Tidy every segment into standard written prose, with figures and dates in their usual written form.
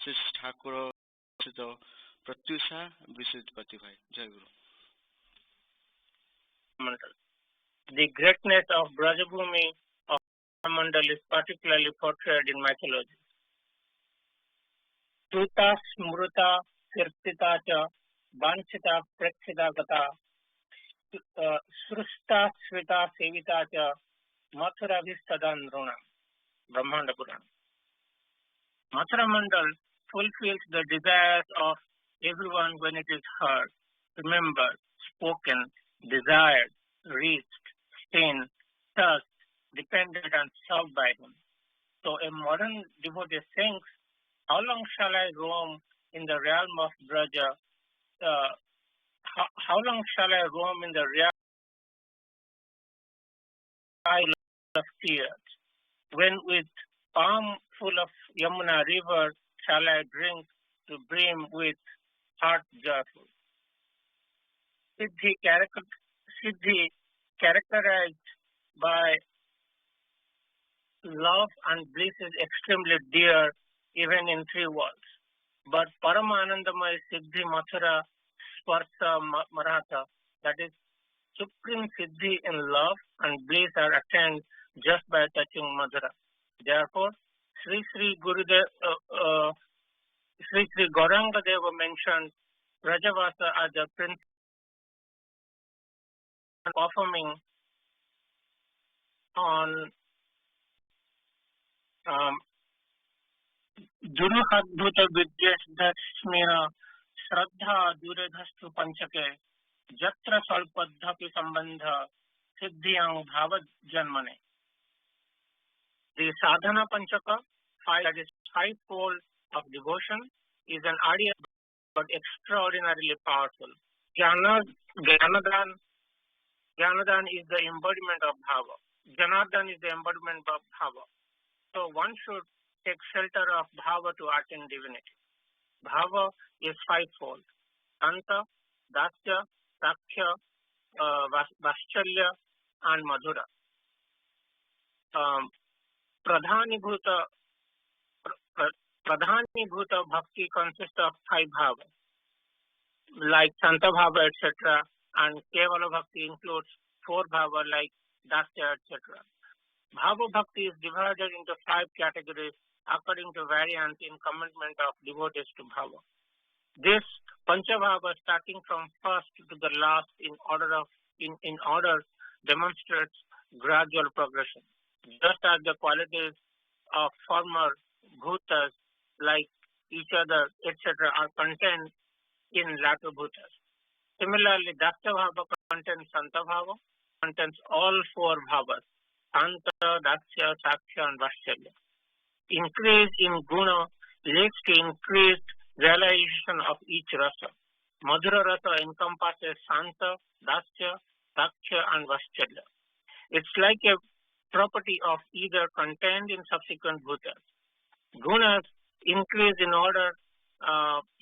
श्री ठाकुर प्रत्युषा विशुद्धपति भाई जय गुरु। The greatness of Brajabhumi of Mandal is particularly portrayed in mythology. Tuta Smruta Kirtita cha Vanchita Prekshita Gata Srusta Svita Sevita cha Mathura Vistadan Runa Brahmanda Purana. Mathura Mandal fulfills the desires of everyone when it is heard, remembered, spoken, desired, reached, seen, touched, depended and served by him. So a modern devotee thinks, how long shall I roam in the realm of Braja? How long shall I roam in the realm of tears? When with palm full of Yamuna river shall I drink to brim with heart joyful? Siddhi characterized by love and bliss is extremely dear even in three worlds. But Paramanandamaya Siddhi Mathura Sparsa Maratha, that is supreme Siddhi in love and bliss are attained just by touching Madhura. Therefore, Sri Gauranga Deva mentioned Brajavasa as the prince performing on Duruhadbhuta Vidyasdashmina Shraddha Duredhastu Panchake Jatra Salpadhapi Sambandha Siddhiyang Bhavad Janmane. The Sadhana Panchaka, that is fivefold of devotion, is an arduous but extraordinarily powerful. Jnanadan is the embodiment of Bhava. Janardan is the embodiment of Bhava. So one should take shelter of Bhava to attain divinity. Bhava is fivefold. Anta, Dasya, Sakhya, Vaschalya and Madhura. Pradhanibhuta bhakti consists of five bhavas, like Santa Bhava, etc. And Kevala Bhakti includes four bhavas like Dasya, etc. Bhava Bhakti is divided into five categories according to variance in commitment of devotees to Bhava. This Panchabhava, starting from first to the last in order, demonstrates gradual progression. Just as the qualities of former bhutas like each other, etc. are contained in latter bhutas. Similarly, Dasya Bhava contains Santa Bhava, contains all four bhavas, Santa, Dasya, Sakhya and Vaschalya. Increase in guna leads to increased realization of each rasa. Madhura rasa encompasses Santa, Dasya, Sakhya and Vaschalya. It's like a property of either contained in subsequent bhutas. Gunas increase in order,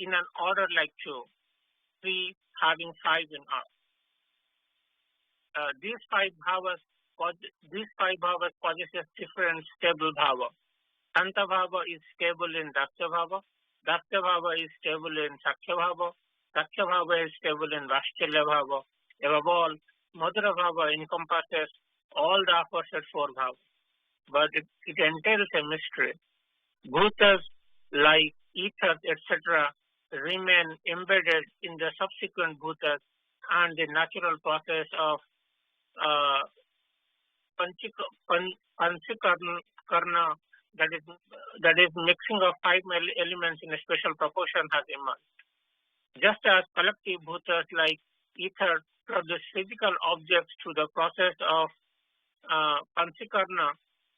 in an order like two, three having five in all. These five bhavas possesses different stable bhava. Santa Bhava is stable in Dasya Bhava. Dasya Bhava is stable in Sakhya Bhava. Sakhya Bhava is stable in Vaschalya Bhava. Above all, Madhura Bhava encompasses all the opposite four bhavas. But it entails a mystery. Bhutas like ethers, etc. remain embedded in the subsequent bhutas and the natural process of Panchakarna, that is mixing of five elements in a special proportion has emerged. Just as collective bhutas like ether produce physical objects through the process of Panchakarna,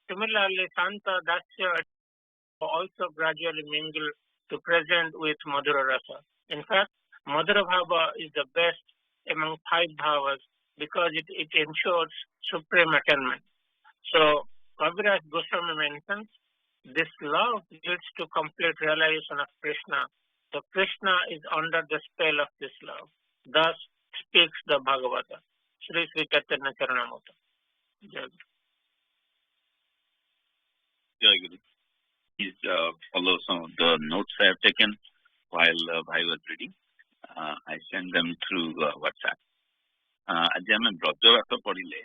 similarly Santa, Dasya also gradually mingle to present with Madhura Rasa. In fact, Madhura Bhava is the best among five bhavas because it ensures supreme attainment. So, Kaviraj Goswami mentions, this love leads to complete realization of Krishna. So, Krishna is under the spell of this love. Thus speaks the Bhagavata. Sri Sri Chaitanya Charanamrita. Jai Guru. Jai Guru. please follow some of the notes I have taken while Bhai was reading. I send them through WhatsApp. आज आम ब्रजवास पढ़िले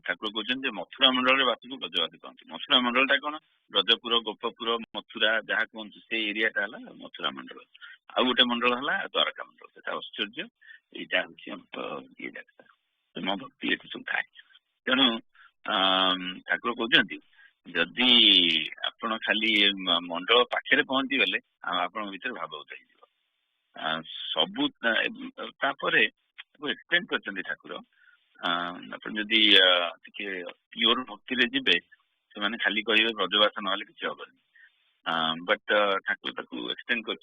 ठाकुर कहते मथुरा मंडल बास को ब्रजवास कहते मथुरा मंडलटा कौन ब्रजपुर गोपपुर मथुरा जहाँ कहते से एरियाटा है मथुरा मंडल आउ गोटे मंडल है द्वारका मंडल से आश्चर्य यहाँ हूँ ये जगह मो भक्ति ये सब थाए तेणु ठाकुर कहते जदि आपण खाली मंडल पाखे पहुंची गले आपण भीतर भाव उठाई सबू एक्सप्लेन कर ठाकुर जदि प्योर भक्ति जी से खाली कहे ब्रजवास ना कि हेनी बट ठाकुर एक्सप्लेन कर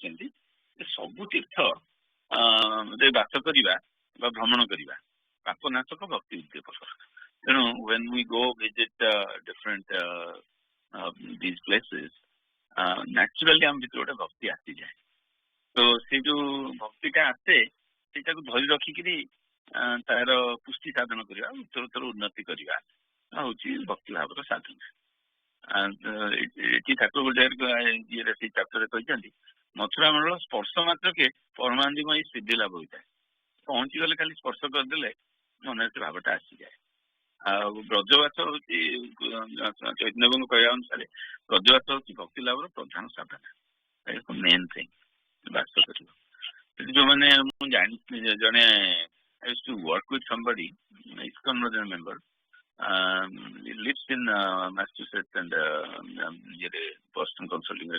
सबू तीर्थ बास करवा भ्रमण करवा पापनाशक भक्ति उद्दीपक तेणु when we go visit different these places naturally आम भीतर गोटे भक्ति आसी जाए तो से जो भक्तिटा आसे सेटा को धरी रखिकी तार पुष्टि साधन करवा उत्तरोत्तर उन्नति करवा हूँ भक्ति भाव साधन ये ठाकुर गोटे ये चैप्टर कहते मथुरा मंडल स्पर्श मात्र के परमानंदमय सिद्धि लाभ होता है पहुंची गले खाली स्पर्श करदे मन से भावटा आसी जाए ब्रजवास हूँ चैतन्य कहवा अनुसार ब्रजवास हूँ भक्ति लाभ प्रधान साधन मेन थिंग बास कर जो मैंने जड़े I used to work with somebody, ISKCON was a member. He lives in Massachusetts and Boston Consulting.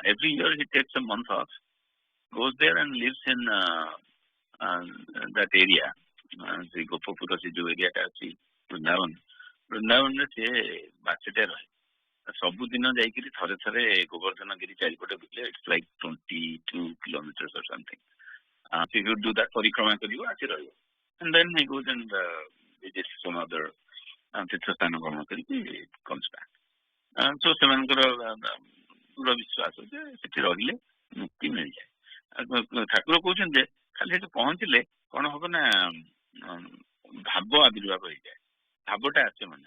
Every year he takes a month off, goes there and lives in that area. The Gopapura area, Vrindavan से बाचटे रहे सबुदिन जाइए थे थे गोवर्धन गिरी चारिपटे बुले it's like 22 kilometers or something. So if you do that परिक्रमा करियो आसी रहियो and then he goes and visits some other तीर्थस्थान भ्रमण करके comes back. So सेमानकर पूरा विश्वास हो जे सेठी रहिले मुक्ति मिल जाए ठाकुर कहते खाली पहुंचले कौन हम ना भाव आविर्भाव हो जाए भावटा आसे मन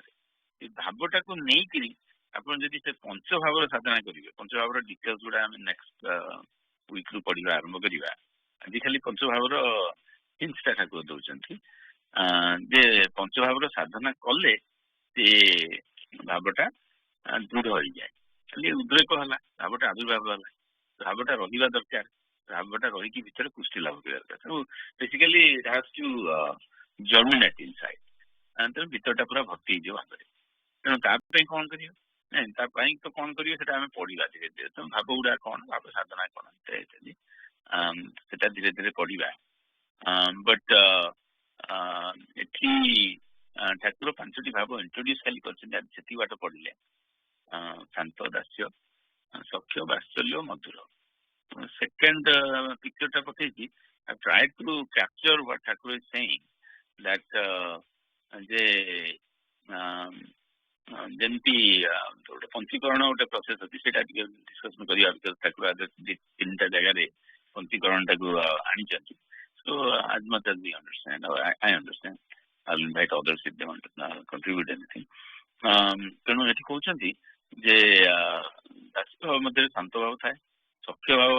भावटा को नहीं आपड़ जब से पंचभाव साधना करेंगे पंचभाव डिटेल्स गुड़ा आम नेक्स्ट वीक रु पढ़ा आरंभ करवा आज खाली पंचभावर हिंसटा ठाकुर दौरान जे पंचभाव साधना कले से भावटा दृढ़ हो जाए खाली उद्रेक है भावटा आविर्भाव है भावटा रहा दरकार भावटा रही भीतर पुष्टि लाभ कर दरकार basically it has to germinate inside तेणु भीतरटा पूरा भक्ति हो भाव तेणु तापाई कौन कर तो कौन कर पढ़ा धीरे धीरे तुम भाव गुड़ा कौन भाव साधना कौन इत्यादि सेटा धीरे धीरे पढ़ा बट एठी ठाकुर 5टी भाव इंट्रोड्यूस खाली कर बाट पढ़ले शांत दास्य सख्य वात्सल्य मधुर सेकेंड पिक्चर पकई I tried to capture what Thakur is saying that जे जमती गोटे पंचीकरण गोटे प्रोसेस अच्छी से डिस्कसन करवा बिकज ठाकुर तीन जगह पंचीकरण टाक आनी so as much as we understand or I understand I'll invite others if they want to contribute anything तेणु ये कहते जे दास्य भाव मध्य शांत भाव थाए सख्य भाव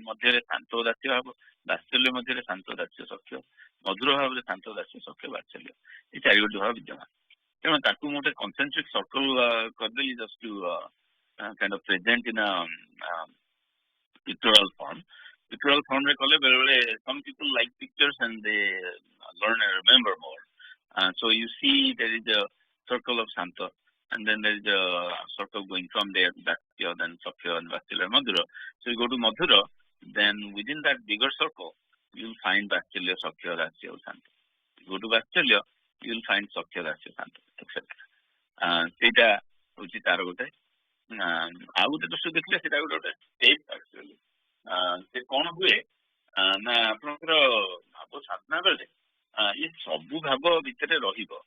मध्य शांत दास्य भाव वात्सल्य मध्य शांत दास्य सख्य मधुर भाव शांत दास्य सख्य वात्सल्य ये 4 गोटी भाव विद्यमान तेणु ताकू मोटे कंसेंट्रिक सर्कल करदेली just to kind of present in pictorial form रे कले बेले बेले some people like pictures and they learn and remember more so you see there is a circle of Santa and then there is a circle going from there to Dasya then Sakhya and Vatsalya Madhura so you go to Madhura then within that bigger circle you will find Vatsalya Sakhya Dasya Santa you go to Vatsalya you will find Sakhya Dasya Santa etc सेटा होची तार गोटे आ गोटे दृश्य देखले सेटा गोटे step actually से कौन हुए ना आपनकर भाव साधना बेले ये सबू भाव भितर रहिबो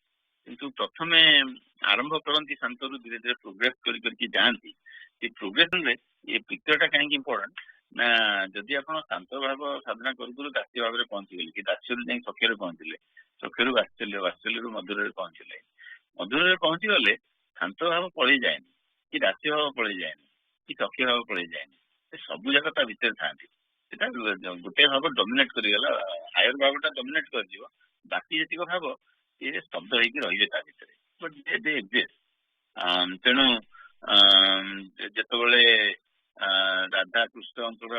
किंतु प्रथमे आरंभ करती शांत रु धीरे धीरे प्रोग्रेस करके जाती ये प्रोग्रेसन रे ये पिक्चरटा कहीं इम्पोर्टेंट ना जदि आप शांत भाव साधना करू दास्य भाव में पहुंचीगले कि दास्य जाए सख्य पहुंचले सख्य वात्सल्य वात्सल्य मधुर पहुंचले मधुर पहुंचीगले शांत भाव पलि जाए कि दास्य भाव पड़े जाएनि कि सखी भाव पड़े जाएनि सब जाक ता भितर थांती सेटा गोटे भाव डोमिनेट करिगला हायर भावटा डोमिनेट कर बाकी जतिक भाव ये शब्द होगी रही ता भितर बट दे एक्जिस्ट तेणु जेतबले राधा कृष्णଙ୍କର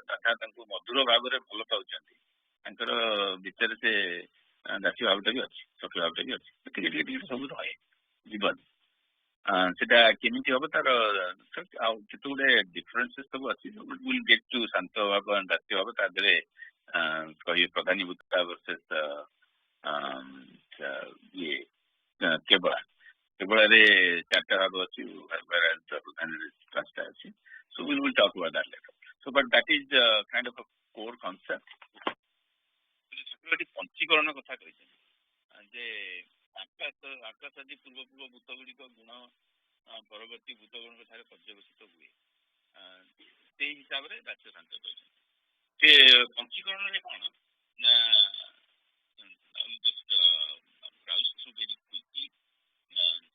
राधा तांको मधुर भाव में भल पाउछंती भितर से दासी भावटा भी अच्छी सखी भावटा भी अच्छी सब रहे जीवन सेटा केमिति हम तार केत गुटे डिफरेन्सेस सब अच्छी विल गेट टू शांत भाव दास्य भाव ता देहरे कही प्रधानीभूता वर्सेस ये केवल केवल चार्टा भाव अच्छी पांचटा अच्छी so we will talk about that later so but that is kind of a core concept पंचीकरण कथा जे आकाश आकाश आदि पूर्व पूर्व भूत गुड़िक गुण परवर्ती भूत गुण पर्यवेसित हुए से हिसाब से दास्य शांत कहते पंचीकरण कौन just browse through very quickly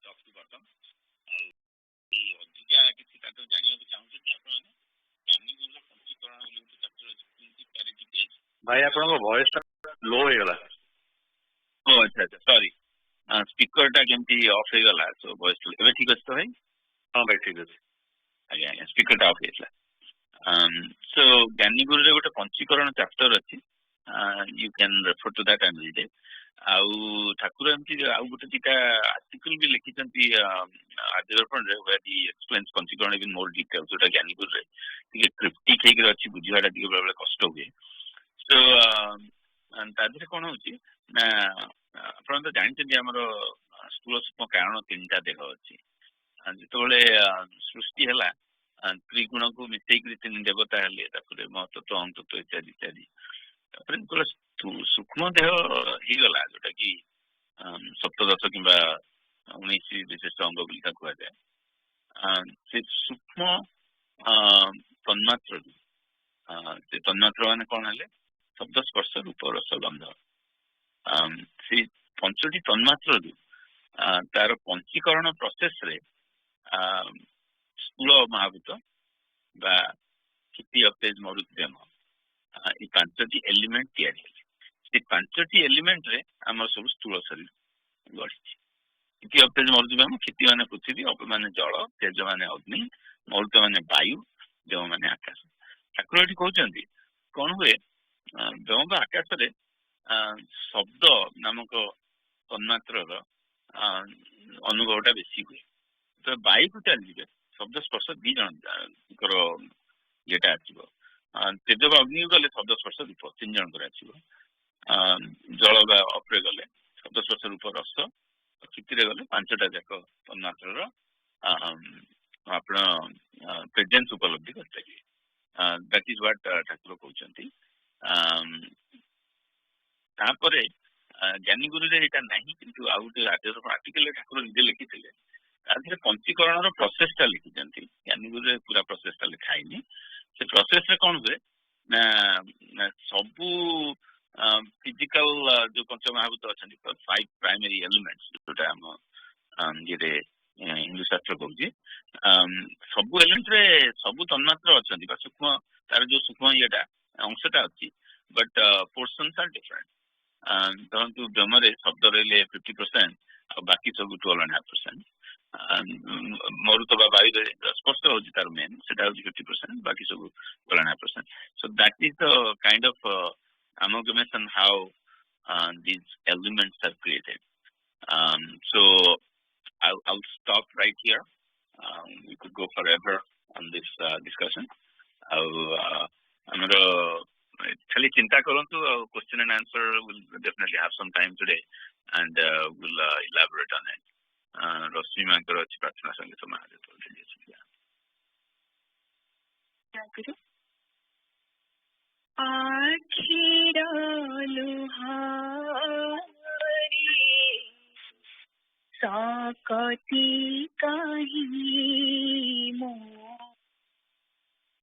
top to bottom अधिका किसी का तो जानिया चाहूँ आप ज्ञानी गुरु पंचीकरण बोली चैप्टर अच्छी क्लैरिटी पेज भाई आपन वॉइस लो हो गला ओ अच्छा अच्छा सॉरी स्पीकर टा केमती ऑफ हो गला सो वॉइस एबे ठीक अछि तो भाई हां भाई ठीक अछि आज्ञा आज्ञा स्पीकर टा ऑफ हेतला सो ज्ञानी गुरु रे गोटे पंचीकरण चैप्टर अछि you can refer to that and read it आउ ठाकुर एमती आउ गोटे दिटा आर्टिकल भी लिखिचंती आदिदर्पण रे वेयर ही एक्सप्लेन्स पंचीकरण इन मोर डिटेल जोटा ज्ञानी गुरु रे टिके क्रिप्टिक हेकर अछि बुझिवाटा टिके बेले कष्ट हुए सो तादरे कौन होची ना आपण तो जानते आमर स्थूल सूक्ष्म कारण तीन टा देह अच्छी जिते सृष्टि है त्रिगुण को मिसेक तीन देवता हेल्ले महतत्व अंतत्व इत्यादि इत्यादि सूक्ष्म देह होगला जोटा कि सप्तदश कि 19 विशिष्ट अंग बोली कह जाए से सूक्ष्म तन्मात्र से तन्मात्र मान कौन है शब्द स्पर्श रूप रस गंध से पंचटी तन्मात्र तार पंचीकरण प्रोसेस रे स्थूल महाभूत बा क्षिति अपेज मरुद्यम ये पांचटी एलिमेंट या पांचटी एलिमेंट रे आम सब स्थूल शरीर गढ़ी क्षिति अपेज मरुद्यम क्षिति मान पृथ्वी अप मान जल तेज मान अग्नि मरुत मान वायु देव मान आकाश ठाकुर कहते कौन हुए देव आकाश रे शब्द नामक तन्मात्र अनुभवटा बेसी हुए तो वायु को चलिए शब्द स्पर्श दी जन येटा आसो तेज अग्नि गले शब्द स्पर्श रूप 3 जन आसो जल अप्रे गले शब्द स्पर्श रूप रस क्षिति गले 5टा जाक तन्मात्र आप प्रेजेन्स उपलब्धि कर दैट इज व्हाट ठाकुर कहते तापर ज्ञानी गुरु यहाँ ना कि आर्टिकल ठाकुर निजे लिखी पंचीकरण प्रोसेसटा लिखी ज्ञानी गुरु पूरा प्रोसेसटा लिखाई से प्रोसेस रे कौन हुए ना सबू फिजिकल जो पंच महाभूत अच्छा 5 प्राइमरी एलिमेंट्स जोटा आम ये हिंदू शास्त्र कहूँ सबू एलिमेंट रे सबू तन्मात्र अच्छा सूक्ष्म तार जो सूक्ष्म येटा अंशटा अच्छी बट पोर्सन्स आर डिफरेंट धरतु ब्रह्म शब्द रही 50% और बाकी सब 12.5% मरुत वायु स्पर्श होची तार मेन सेटा होची 50% बाकी सब 12.5%. So that is the kind of amalgamation how these elements are created. So I'll stop right here. We could go forever on this discussion. खाली चिंता करंतु question and answer will definitely have some time today and we'll elaborate on it. रश्मि मांकर अच्छी प्रार्थना संगीत महादेव आखिर लुहारी साकती कहीं मो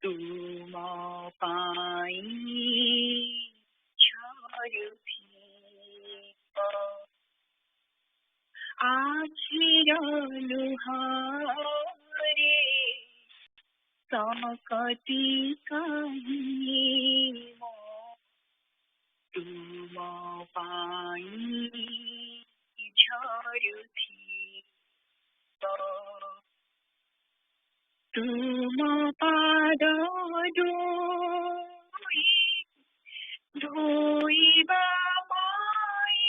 तुम पाई छोड़ आखिर लुहारी सकति कहि म तुम पाई झरुथी तुम पाद धोइबा पाई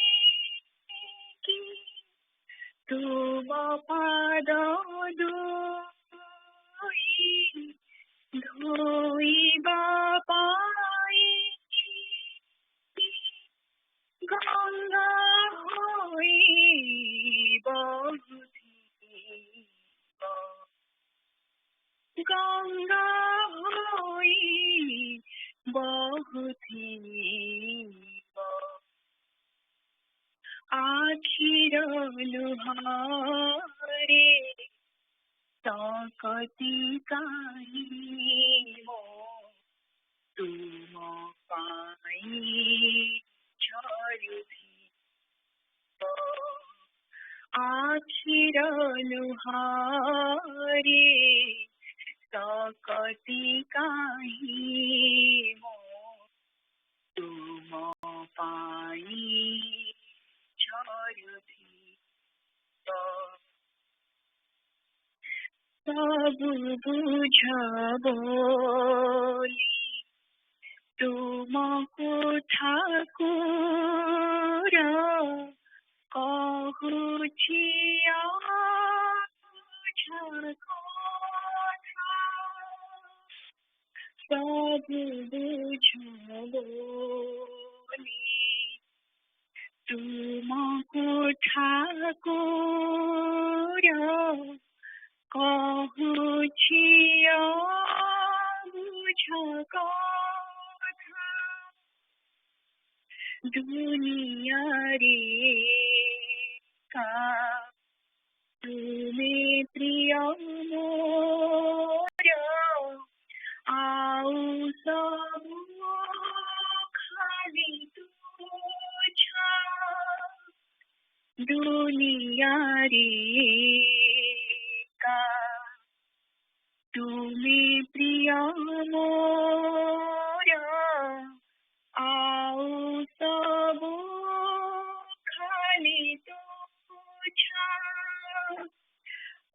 तुम पाद धोइबा पाई गंगा होई बहुथी गंगा होई बहुथी आखिर लुहारे सकति काहि मो तुम पाई झरुथी आखिर लुहारे सकति काहि मो तुम पाई झरुथी सब बुझ बोली तुमको ठाकुर कहुछिया सब बुझ बोली तुमको ठाकुर कहुछिया बुझ कथा दुनिया रे का तुम्हें प्रिय मोर आउ सब खाली तुझा दुनिया रे का तुम्हें प्रिय मोर आउ सब खाली तुझा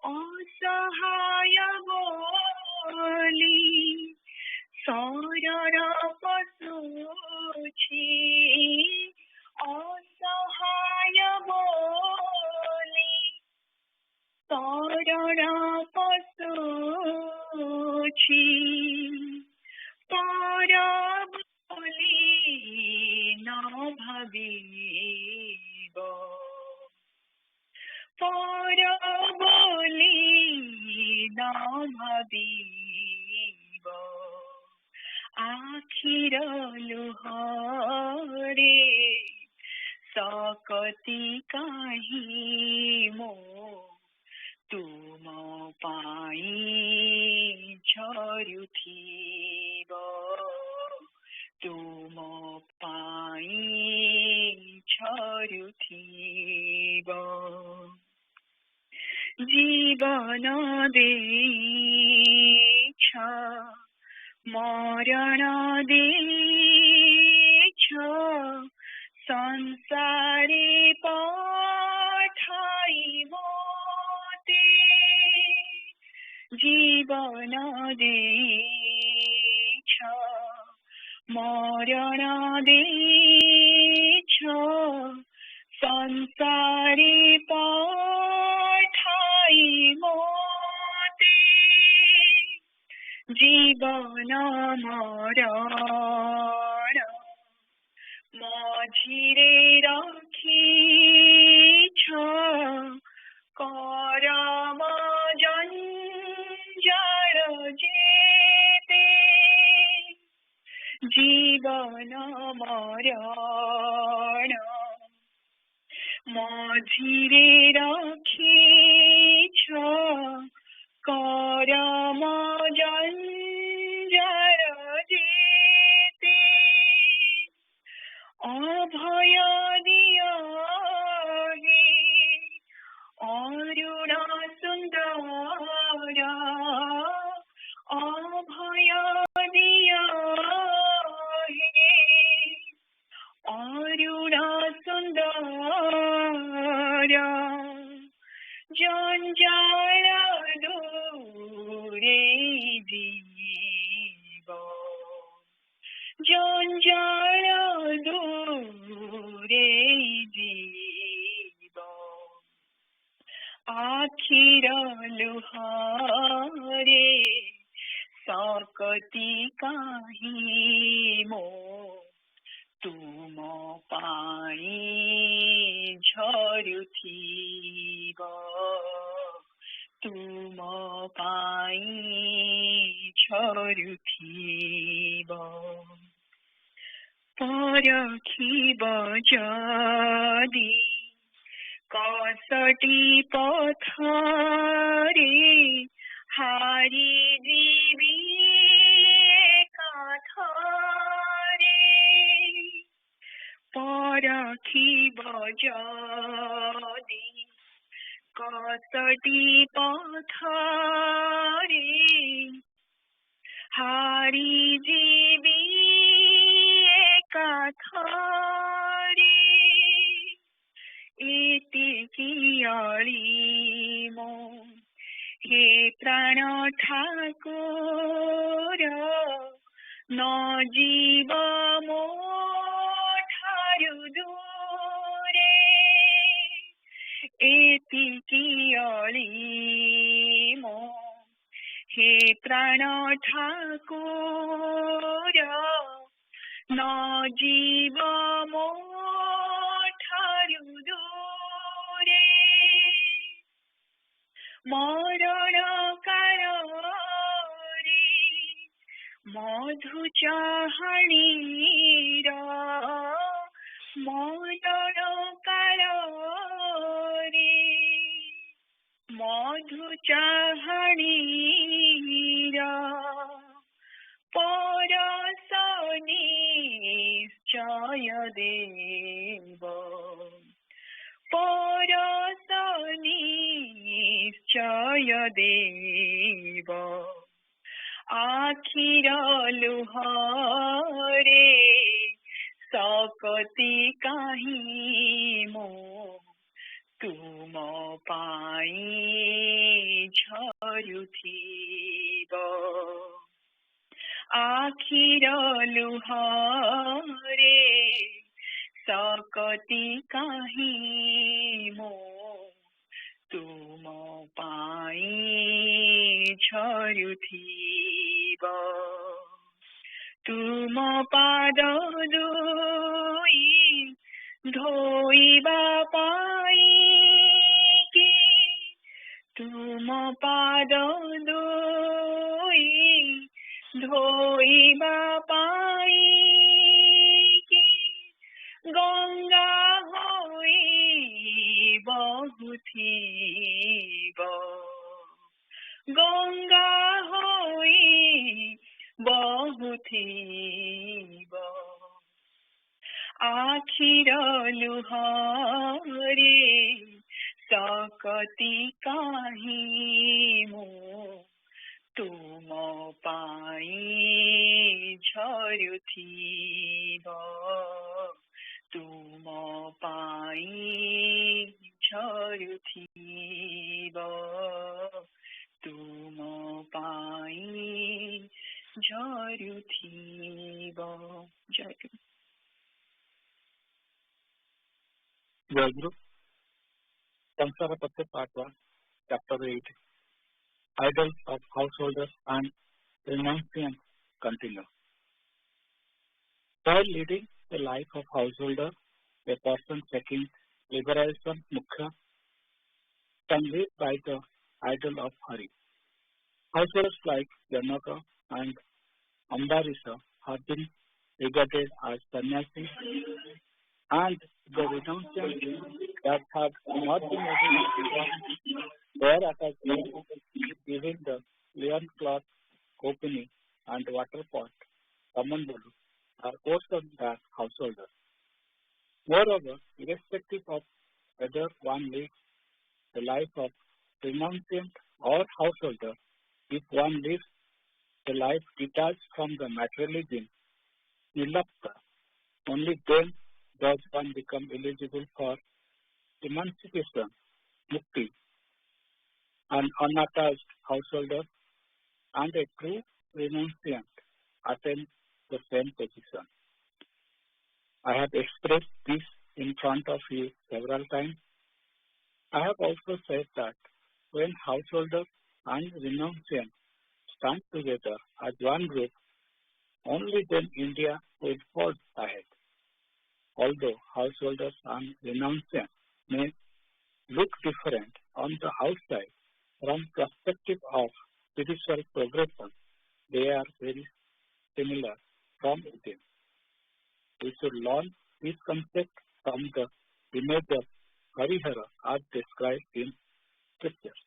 असहाय बोली शरण पशुछि असहाय बोली शरण पशुछि पर बोली न भाबिब पर बोली न भाबिब आखिर लुहरे सकति काहि मो तुम पाई झरुथीब तुम पाई झरुथीब जीवन देछ मरण देछ संसारे पठाई मोते जीवन देछ मरण देछ संसारे पठाई मोते जीवन मरण मझिरे रखिछ करम जंजाल जेते जीवन मरण मझिरे रखिछ करम जंजाल जेते अभय दिया अरुण सुंदर জীব জঞ্জাল দূরে জীব আখির লুহারে सकति काहि मो तुम पाई झरुथिब तुम पाई झरुथिब परखिब जदि कसटी पथरे हारी जीवी एकाथरे परखिब जदि कसटी पथरे हारी जीवी एकाथरे एतिकी अळिमो हे प्राण ठाकुर न जीव मो ठारु दूरे एतिकी अळिमो हे प्राण ठाकुर न जीव मो ठारु दूरे मरण काଳରେ मधु चाहणीर मरण काଳରେ मधु चाहणीर परस निश्चय देव परस निश्चय देव आखिर लुहरे सकति काहि मो तुम पाई झरुथिब आखिर लुहरे सकति काहि मो तुम पाई झरुथिब तुम पाद दुई धोइबा पाई कि तुम पाद दुई धोइबा पाई कि गंगा होई बहुथिब गंगा होई बहुथिब आखिर लुहरे सकति काहि मो तुम पाई झरुथिब तुम पाई झरुथिब तुम पाई झरुथिब जय गुरु जय गुरु संसार पत्र part 1 chapter 8 idols of householders and renunciants continue. While leading the life of householder, a person seeking liberation mukhya can live by the idol of Hari. Householders like Janaka and Ambarisha have been regarded as sannyasis, and the renunciants that have not been able to their attachment, giving the leon cloth, kopini, and water pot, Kamandolu, are awesome as householders. Moreover, irrespective of whether one lives the life of renunciant or householder, if one lives the life detached from the materialism, nilapta, only then does one become eligible for emancipation, mukti. An unattached householder and a true renunciant attain the same position. I have expressed this in front of you several times. I have also said that when householders and renunciants stand together as one group, only then India will forge ahead. Although householders and renunciants may look different on the outside from perspective of spiritual progression, they are very similar from within. We should learn this concept from the image of Harihara as described in scriptures.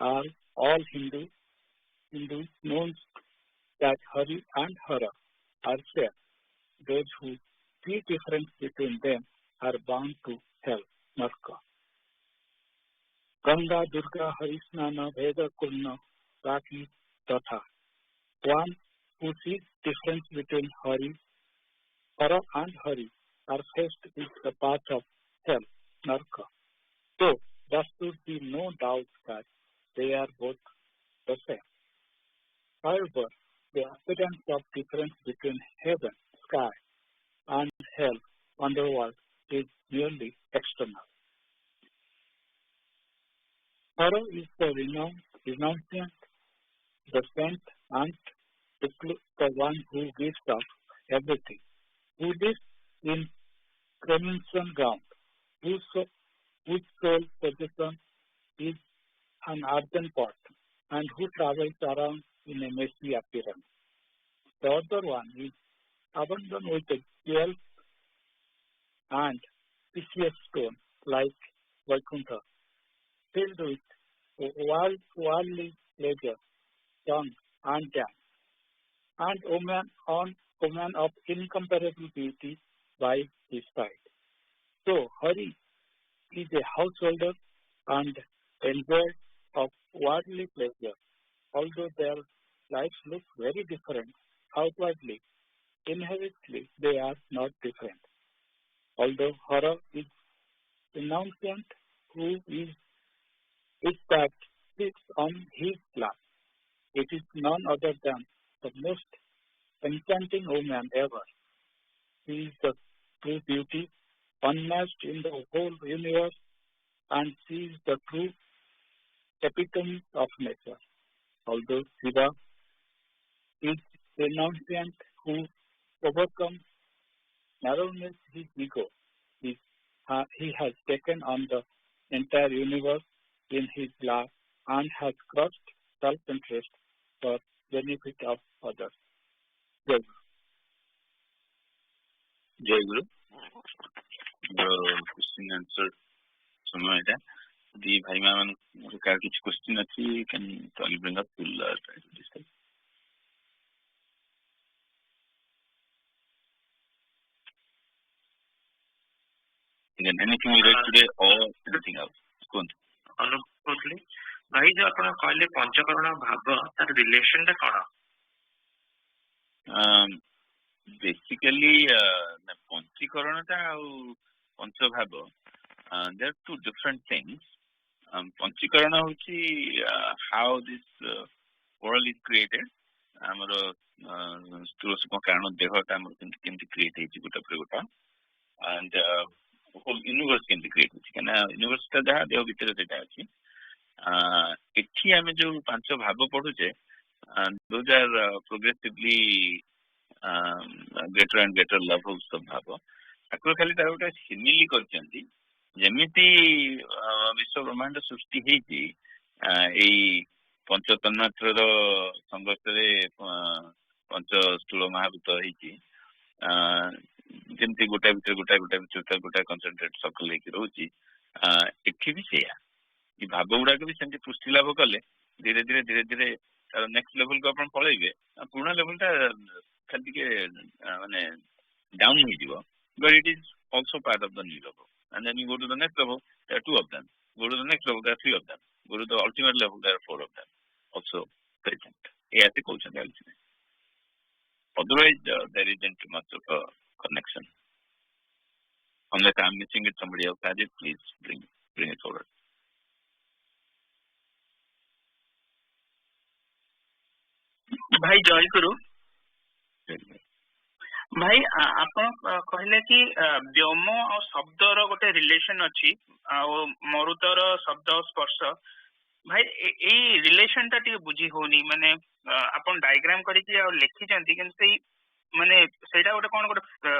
Are all Hindus know that Hari and Hara are same? Those who see difference between them are bound to hell, Narka. Ganga, Durga, Harisnana, Veda, Kurna, Raki, Tatha. One who sees difference between Hara and Hari are faced with the path of hell, Narka. So, there should be no doubt that they are both the same. However, the appearance of difference between heaven, sky, and hell, underworld, is merely external. Hara is the renunciant, the saint, and the one who gives up everything, who lives in crimson ground, whose sole possession is an earthen pot, and who travels around in a messy appearance. The other one is abandoned with a jewel and precious stone like Vaikuntha, filled with worldly pleasure, song, and dance, and woman of incomparable beauty by his side. So Hari is a householder and enjoyer of worldly pleasure. Although their lives look very different outwardly, inherently they are not different. Although Hara is renunciant who is that sits on his lap, it is none other than the most enchanting woman ever. She is the true beauty, unmatched in the whole universe, and she is the true epitome of nature. Although Shiva is renunciant who overcomes narrowness his ego, he has taken on the entire universe in his lap and has crushed self-interest for benefit of others. Jai Guru. Jai Guru. Question answer समय है the भाई मान का कुछ question अच्छी can probably bring up we'll try to discuss. Again, anything we read today or anything else? अनुपुतली भाई जो आपण कहले पंचकरण भाव तार रिलेशन टा कोन? Basically पंचीकरण टा और पंच भाव there are two different things. पंचीकरण होची how this world is created. हमरो स्थूल सूक्ष्म कारण देह टा हमरो केमति क्रिएट हेची गोटा पर गोटा and whole universe केमति क्रिएट होची कना universe टा जहा देह भीतर सेटा अछि एठी हमें जो पांच भाव पढुचे those are progressively greater and greater levels of भाव आको खाली ता गोटा सिमिली करचंती जेमिति विश्व ब्रह्मांड सृष्टि हेची एई पंच तन्मात्र संघर्ष रे पंच स्थूल महाभूत हेची जेमती गोटा भीतर गोटा कंसंट्रेट सर्कल लेके रहउची एठी भी सेया ई भाव गुडा के भी सेमती पुष्टि लाभ कले धीरे धीरे तार नेक्स्ट लेवल को अपन पळेबे पुराना लेवल ता खाली के माने डाउन हो जिवो but it is also part of the new level and then you go to the next level there are two of them go to the next level there are three of them go to the ultimate level there are four of them also present otherwise there isn't much of a connection unless I'm missing it somebody else has it please bring it forward. भाई जय गुरु भाई आपण कहले कि व्योम और शब्दर गोटे relation अच्छी मरुतर शब्द स्पर्श भाई ए रिलेशन टा टिके बुझी होनी माने आपण डायग्राम करके लिखि जंती कि से माने सेटा गोटे कोन गोटे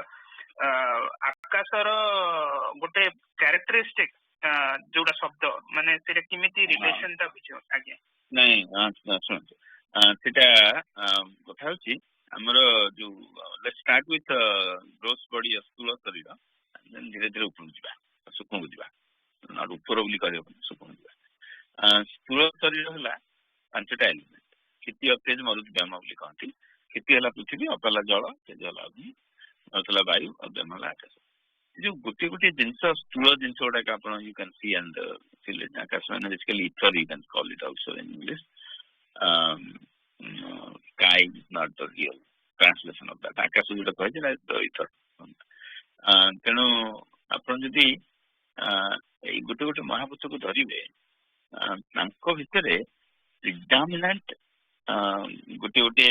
आकाशर गोटे कैरेक्टरिस्टिक जोटा शब्द माने सेटा किमिति रिलेशन टा बुझो आगे नहीं सेटा कथा होची हमर जो let's start with gross body स्थूल शरीर देन धीरे धीरे ऊपर जिबा सूक्ष्म को जिबा और ऊपर बोली करे सूक्ष्म जिबा स्थूल शरीर हला पांचटा एलिमेंट खेती अकेज मरुत व्योम बोली कहती खेती हला पृथ्वी अपला जल तेज हला अग्नि मरुतला वायु और व्योम हला आकाश जो गोटे गोटे जिनस स्थूल जिनस गुडा आपण you can see and feel it आकाश माने basically ether you can call it also in English sky is not the real translation of that आकाश जो कहे जे the ether तेणु आपण जदि ए गोटे गोटे महापुरुष को धरिबे तांको भितरे प्रिडोमिनेंट गोटे गोटे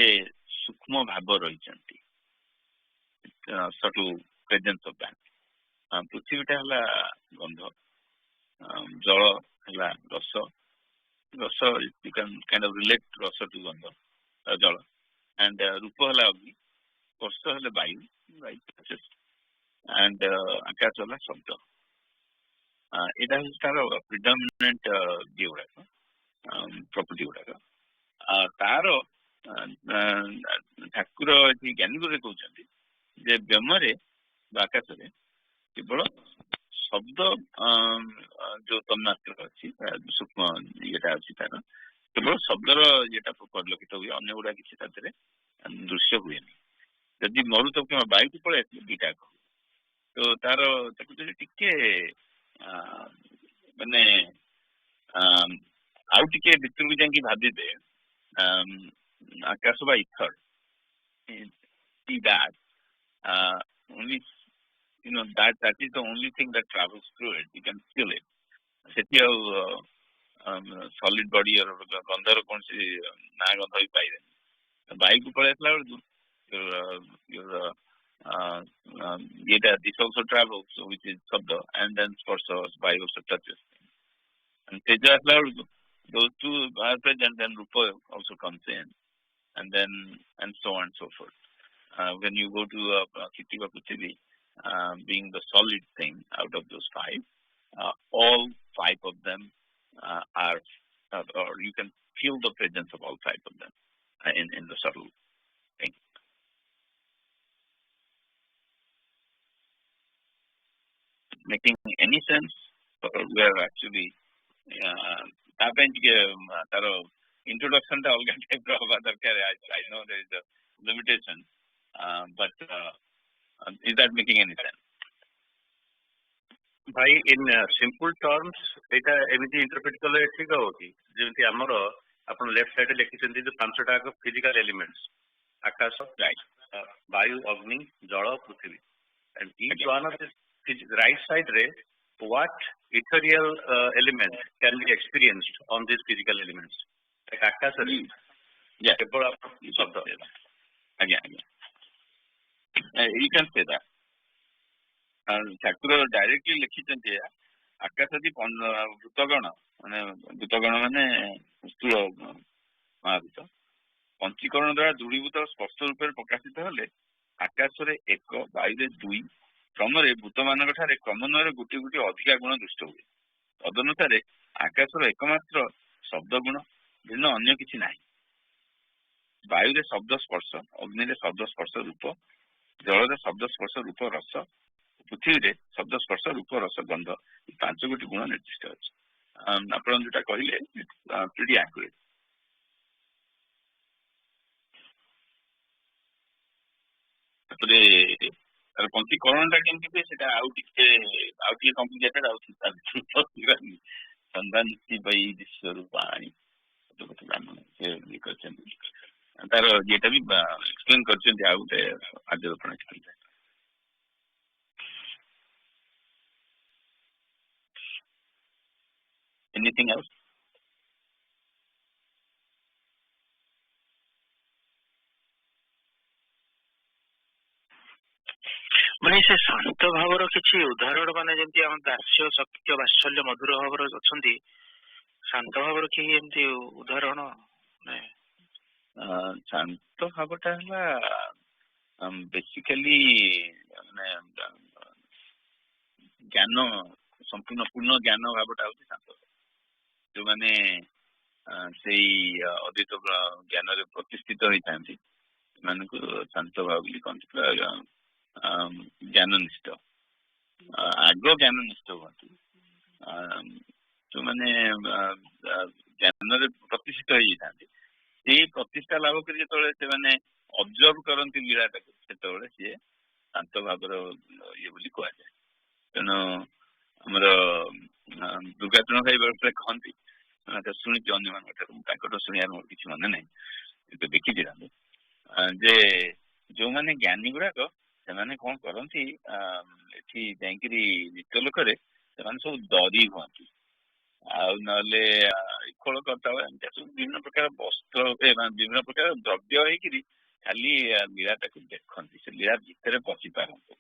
सूक्ष्म भाव रहिचंती सटल प्रेजेंस ऑफ दैट पृथ्वीटा हला गंध जल हला रस रस you can kind of relate rasa to gandha jala and rupa hala agni sparsa hala vayu right and akash hala shabda eta is tar predominant diura property guda तारो ठाकुर ज्ञानी गुरु कहते जे ब्रह्मरे आकाश रे केवल शब्द जो तन्मात्र अच्छी सूक्ष्म ये तार केवल शब्दर ये परिलक्षित हुए अन्य गुड़ा किसी दृश्य हुए जदि मरुत कि वायु को पड़े दुईटा तो तार टिके माने आउ टिके भितर को जाकि भाविबे आकाश बा ether see that only you know that is the only thing that travels through it you can feel it Sethi solid body और गंधर कौन सी ना गंध भी पाई वायु को पड़े your this also travels which is shabda and then sparsha vayu also touches and teja those two are present and rupa also comes in and then and so on and so forth when you go to Kittiva Prithvi being the solid thing out of those five all five of them are or you can feel the presence of all five of them in the subtle thing making any sense we are actually introduction to all type of other I know there is a limitation but is that making any sense भाई in simple terms एटा एमिति interpret कले ठीक हो कि जेमति हमर आपण left side लिखिसंती जो पांचटा physical elements आकाश वायु अग्नि जल पृथ्वी and each one of this right side रे what ethereal element can be experienced on these physical elements like आकाश रे yeah केवल शब्द again you can say that Thakur directly लिखिଛନ୍ତି आकाशदि भूतगण माने भूतगण माने स्थूल महाभूत पंचीकरण द्वारा दृढ़ीभूत स्पर्श रूप में प्रकाशित हेले आकाश रे एक वायु रे दुई क्रम भूत मान क्रमान्वय गोटे गोटे अधिका गुण दृष्ट हुए तदनुसार आकाश एकमात्र शब्द गुण भिन्न अन्य किसी ना वायु रे शब्द स्पर्श अग्नि रे शब्द स्पर्श रूप जल रे शब्द स्पर्श रूप रस पृथ्वी रे शब्द स्पर्श रूप रस गंध पांच गोटी गुण निर्दिष्ट अच्छे आप जो कहले प्रिटी एक्यूरेट तार पंचीकरण केमती हुए आउ टे कम्प्लिकेटेड संधानी विश्व रूपाणी तार ये भी एक्सप्लेन कर आउ गोटे आद्यपण anything else पुणी से शांत भावर किसी उदाहरण माने जमती हम दास्य सत्य वात्सल्य मधुर भावर अछंती शांत भावर कि एमती उदाहरण ने शांत भावटा है बेसिकली ज्ञान संपूर्ण पूर्ण ज्ञान भावटा हूँ शांत जो मैंने से अद्वैत ज्ञान प्रतिष्ठित होता मान को शांत भाव बोली कहते ज्ञाननिष्ठ आग ज्ञाननिष्ठ हूँ जो मैंने ज्ञान प्रतिष्ठित होता से प्रतिष्ठा लाभ कर ऑब्जर्व करती लीलाटा से सी शांत भाव ये बोली कह जाए तेणु आमर दुर्गाचरण भाई बेले कहती शुणी अन्य शुणियार मोर किसी मन ना तो देखी जे जो मैंने ज्ञानी गुड़ाक से कौन करती नित्य लोक सब डरी हूँ खोल करता सब विभिन्न प्रकार वस्त्र विभिन्न प्रकार द्रव्य होकर खाली लीलाटा देखती से लीला भितर पशि पारती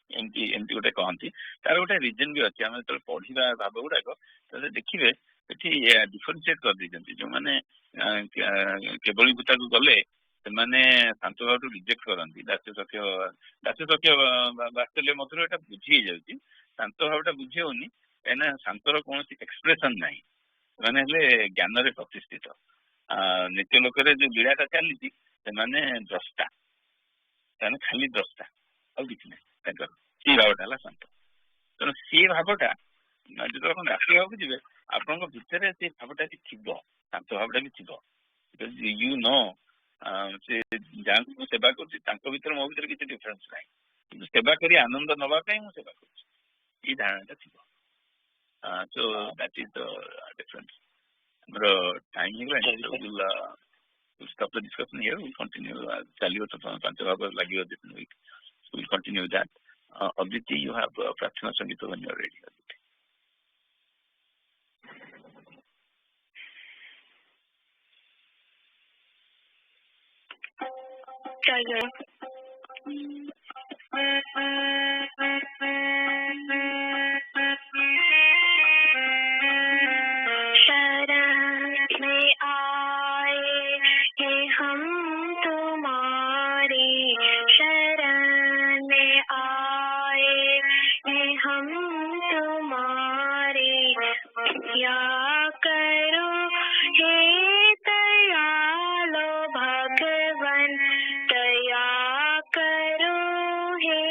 एमती गोटे कहती तार गोटे रिजन भी अच्छे आम जो पढ़ा भाव गुड़ाक तो देखिए ये डिफरेनसीएट कर देते जो मैंने केवलीभूता को गले से शांत भाव रिजेक्ट करती दास्य सख्य वात्सल्य मधुर यहाँ बुझी जाऊँगी शांत भावटा बुझे होनी कहीं शांतर कौन एक्सप्रेसन ना मैंने ज्ञान रे प्रतिष्ठित नित्य लोक जो लीलाटा चली द्रष्टा खाली द्रष्टा और किसी ना सी भावटा है शांत तेणु सी भावटा जो राष्ट्रीय भाव जी आपण भितर से भावटा भी थी शांत भावटा भी थी यू नो से जहाँ सेवा कर मो भर किसी डिफरेन्स ना सेवा कर आनंद नवाई मुझे सेवा कर धारणा थी so that is the difference. Time we'll stop the discussion here. We'll continue. Chaliyo to Panchavaga lagiyo this week. So we'll continue with that. Aditi, you have Prarthana Sangeeta when you are ready. दया करो हे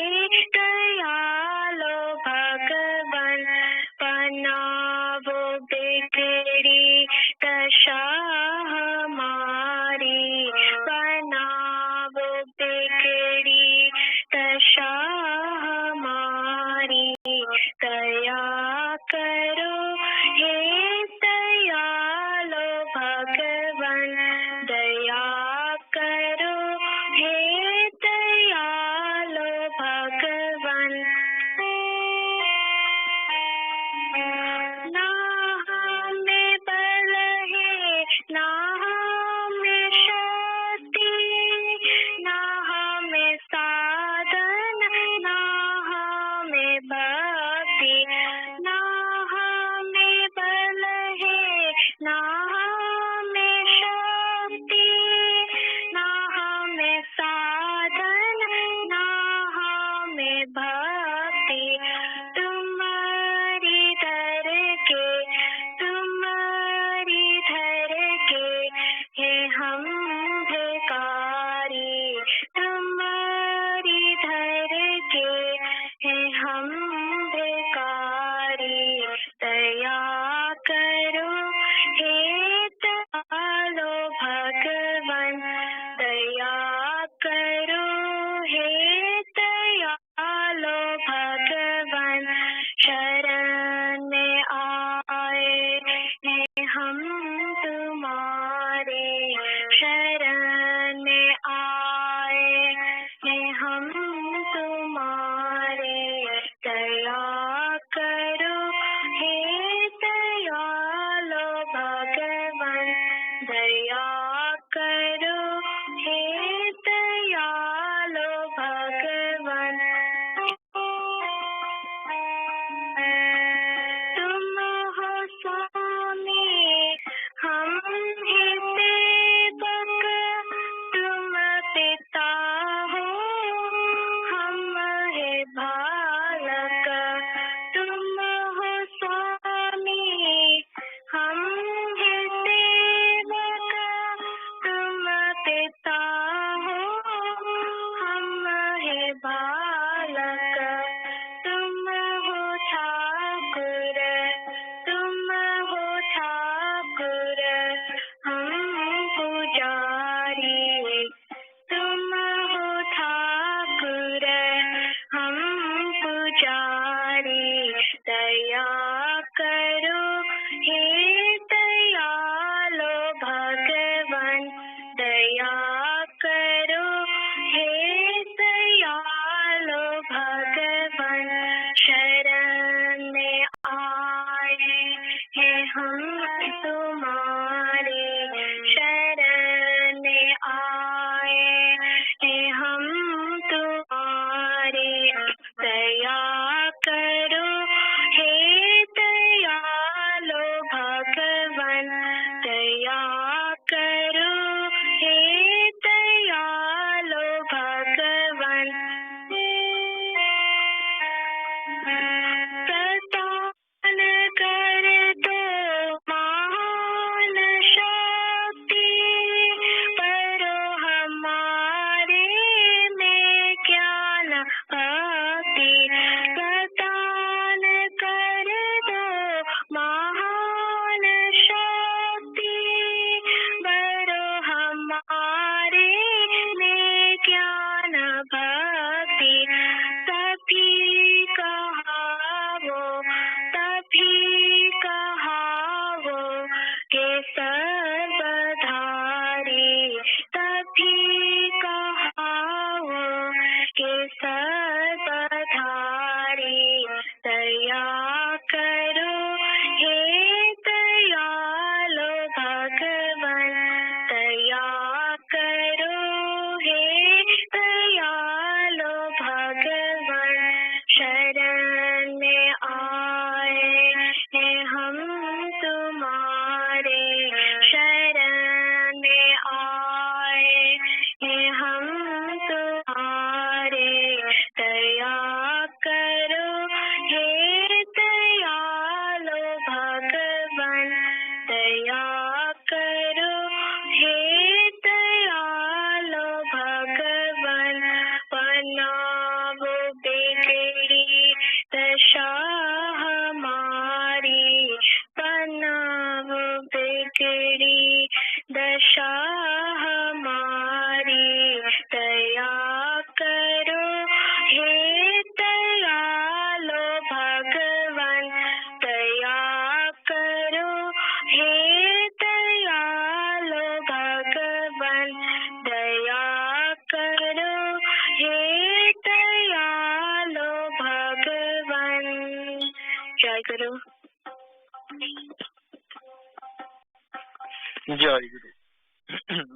Jai Guru.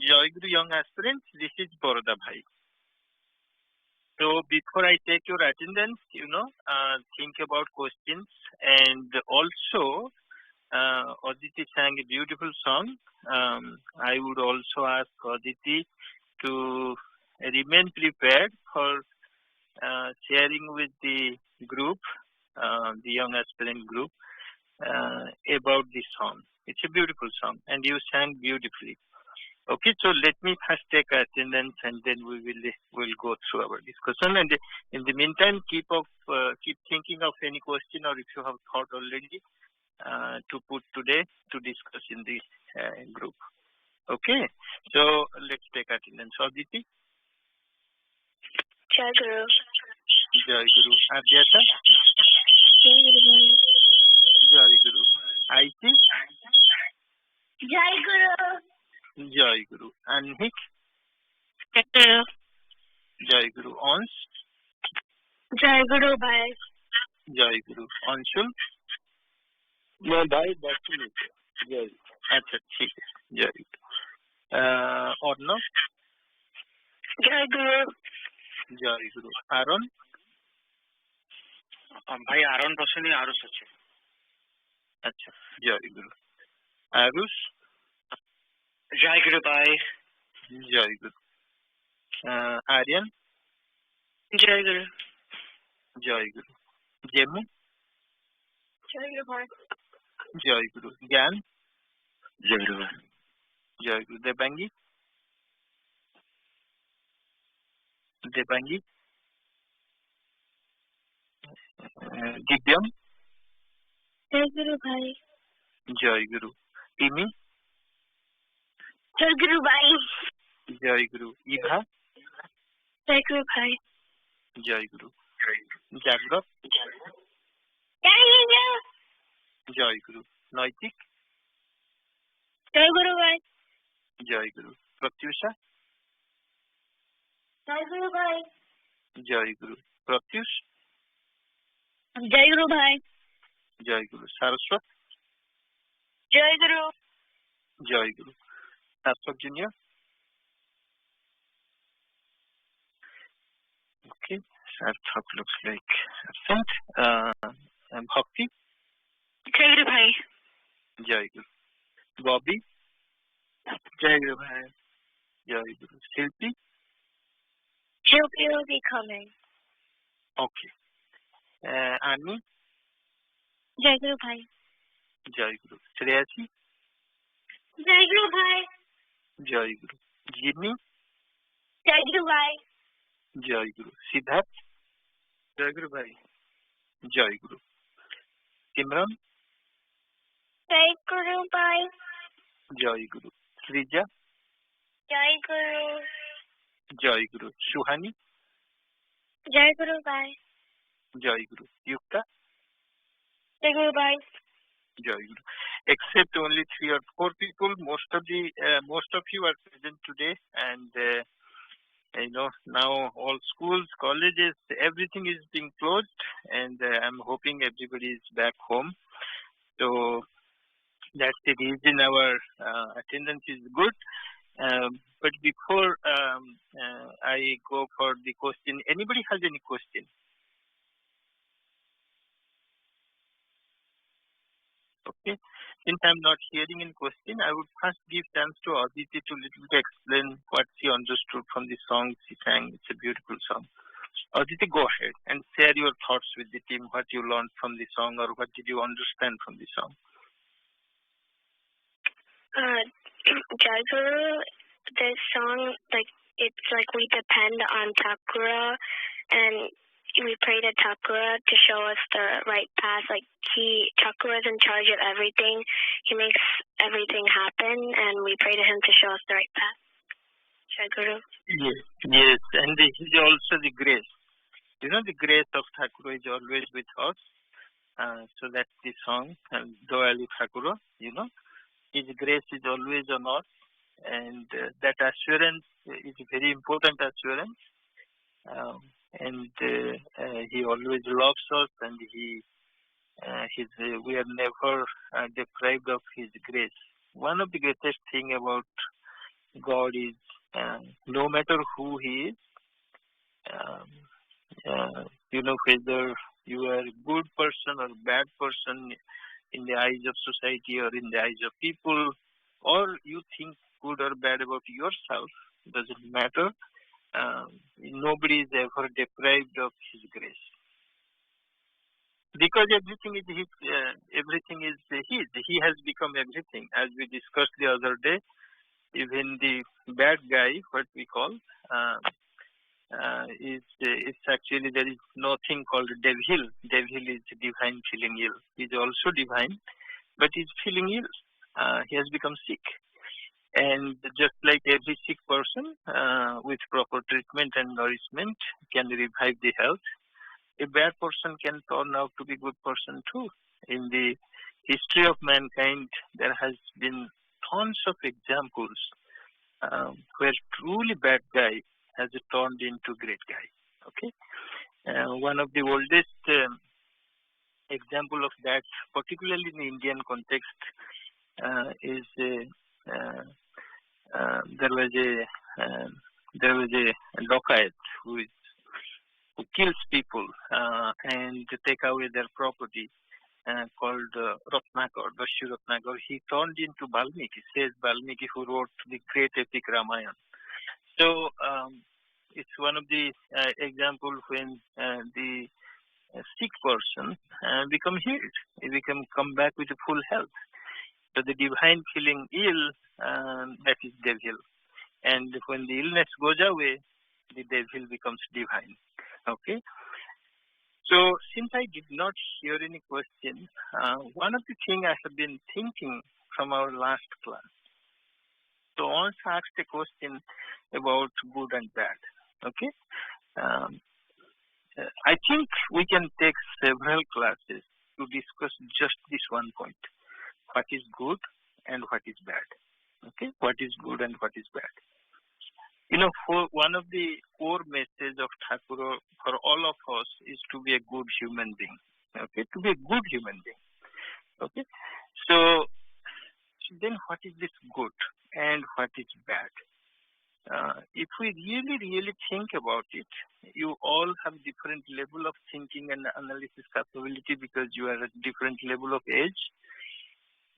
Jai Guru, young aspirants, this is Boroda Bhai. So before I take your attendance, think about questions, and also Aditi sang a beautiful song. I would also ask Aditi to remain prepared for sharing with the group, the young aspirant group, about this song. It's a beautiful song, and you sang beautifully. Okay, so let me first take attendance, and then we will go through our discussion. And in the meantime, keep thinking of any question, or if you have thought already, to put today to discuss in the group. Okay, so let's take attendance. Aditi. Jai Guru. Jai Guru. Adyata. Jai Guru. Jai Guru. Aiti. Jai Guru. Jai Guru. Anhik. Jai Guru. Jai Guru. Ons. Jai Guru Bhai. Jai Guru. Anshul. मैं भाई बस में जय अच्छा ठीक है जय और नो Jai Guru. जय गुरु आरोन भाई आरोन बसनी आरुष अच्छे अच्छा जय गुरु आरुष जय गुरु भाई जय गुरु आर्यन Jai Guru. जय गुरु जेमू Jai Guru Bhai. जय गुरु ज्ञान जय गुरु जय गुरु देवांगी देवांगी दिव्यम Jai Guru Bhai. जय गुरु टीमी Jai Guru Bhai. जय गुरु ईभा Jai Guru Bhai. जय गुरु जागृत Jai Guru. जय गुरु नैतिक Jai Guru Bhai. जय गुरु प्रत्युषा Jai Guru Bhai. जय गुरु प्रत्युष Jai Guru Bhai. जय गुरु सारस्वत Jai Guru. जय गुरु Saraswat junior okay Sarthak looks like absent and Bhakti Jai Guru Bhai. जय गुरु Bobby Jai Guru Bhai. जय गुरु शिल्पी Shilpi will be coming. okay Ani Jai Guru Bhai. जय गुरु Shreyasi Jai Guru Bhai. जय गुरु Jimmy Jai Guru Bhai. जय गुरु सिद्धार्थ जय गुरु भाई जय गुरु सिमरन Jai Guru Bhai. जय गुरु Sreeja Jai Guru. जय गुरु सुहानी Jai Guru Bhai. जय गुरु युक्ता Jai Guru Bhai. जय गुरु except only 3 or 4 people most of you are present today and now all schools colleges everything is being closed and I'm hoping everybody is back home so that's the reason our attendance is good but before I go for the question anybody has any question okay since I'm not hearing any question I would first give chance to Aditi to little bit explain what she understood from the song she sang it's a beautiful song Aditi go ahead and share your thoughts with the team what you learned from the song or what did you understand from the song Jai Guru, this song, it's like we depend on Thakura and we pray to Thakura to show us the right path. Like Thakura is in charge of everything. He makes everything happen and we pray to him to show us the right path. Jai Guru. Yes, and he's also the grace. The grace of Thakura is always with us. So that's the song, Doyalu Thakura, His grace is always on us, and that assurance is a very important assurance. And he always loves us, and we are never deprived of his grace. one of the greatest thing about God is no matter who He is, whether you are a good person or bad person in the eyes of society or in the eyes of people, or you think good or bad about yourself, doesn't matter. Nobody is ever deprived of His grace, because everything is His. Everything is His. He has become everything. As we discussed the other day, even the bad guy, what we call, it's actually there is nothing called devil. Devil is divine feeling ill. He's also divine, but he's feeling ill. He has become sick. And just like every sick person, with proper treatment and nourishment can revive the health, a bad person can turn out to be a good person too. In the history of mankind, there has been tons of examples where truly bad guy has turned into great guy. Okay, one of the oldest example of that, particularly in the Indian context, is there was a dacoit who kills people and take away their property, called Ratnakar, Dashu Ratnakar. He turned into Valmiki, says Valmiki, who wrote the great epic Ramayana. So it's one of the examples when the sick person become healed, he come back with full health. So the divine feeling ill, that is devil. And when the illness goes away, the devil becomes divine. Okay. So since I did not hear any question, one of the things I have been thinking from our last class. So once I asked a question about good and bad. Okay. I think we can take several classes to discuss just this one point. What is good and what is bad. Okay, what is good and what is bad. For one of the core messages of Thakur for all of us is to be a good human being. Okay, to be a good human being. Okay, so then what is this good and what is bad? If we really think about it, you all have different level of thinking and analysis capability because you are at different level of age.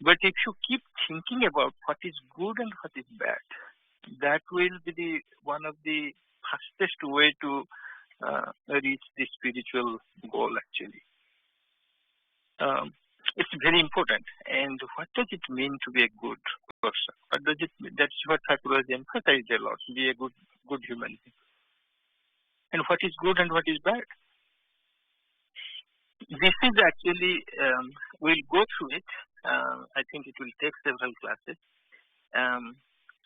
But if you keep thinking about what is good and what is bad, that will be one of the fastest way to reach the spiritual goal actually. It's very important. And what does it mean to be a good person? What does it mean? That's what Thakur has emphasized a lot, be a good human being. And what is good and what is bad? This is actually, we'll go through it. I think it will take several classes.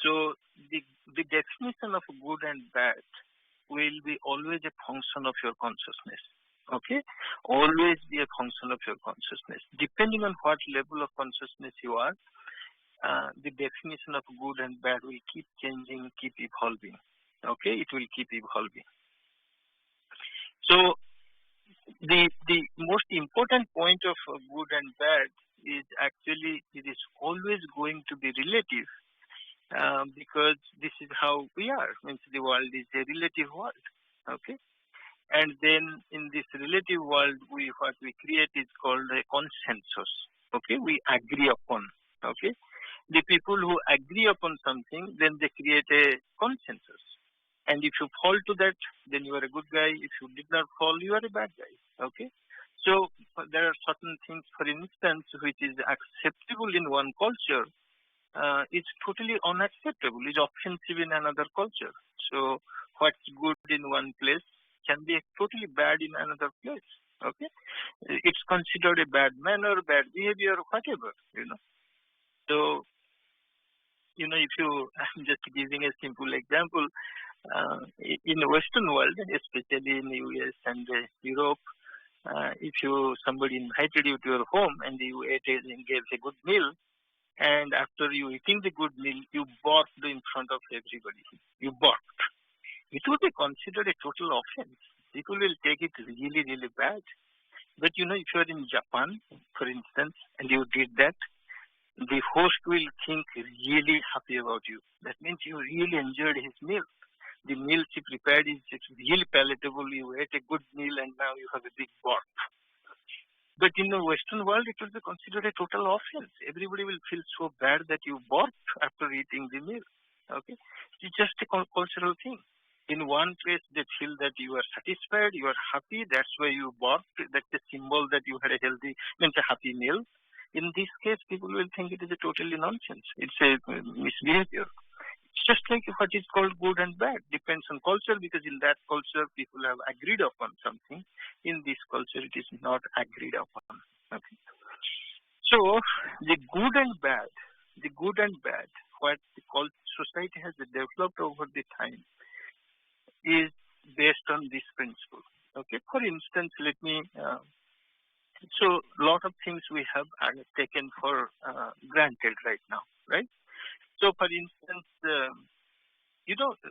So the definition of good and bad will be always a function of your consciousness. Okay? Always be a function of your consciousness. Depending on what level of consciousness you are, the definition of good and bad will keep changing, keep evolving. Okay? It will keep evolving. So the most important point of good and bad is actually it is always going to be relative, because this is how we are. Means the world is a relative world. Okay, and then in this relative world, what we create is called a consensus. Okay, we agree upon. Okay, the people who agree upon something, then they create a consensus. And if you fall to that, then you are a good guy. If you did not fall, you are a bad guy. Okay? So there are certain things, for instance, which is acceptable in one culture, is totally unacceptable, is offensive in another culture. So what's good in one place can be totally bad in another place. Okay? It's considered a bad manner, bad behavior, whatever, So, if I'm just giving a simple example, in the Western world, especially in the US and Europe, if somebody invited you to your home and you ate and gave a good meal, and after you eating the good meal, you barked in front of everybody. You barked. It would be considered a total offense. People will take it really, really bad. But if you are in Japan, for instance, and you did that, the host will think really happy about you. That means you really enjoyed his meal. The meal she prepared is really palatable. You ate a good meal and now you have a big burp. But in the Western world, it will be considered a total offense. Everybody will feel so bad that you burped after eating the meal. Okay, it's just a cultural thing. In one place, they feel that you are satisfied, you are happy. That's why you burped. That's a symbol that you had a healthy, means a happy meal. In this case, people will think it is a totally nonsense. It's a misbehavior. It's just like what is called good and bad. Depends on culture, because in that culture, people have agreed upon something. In this culture, it is not agreed upon. Okay. So the good and bad, what the society has developed over the time is based on this principle. Okay. For instance, let me. So a lot of things we have taken for granted right now, right? So for instance,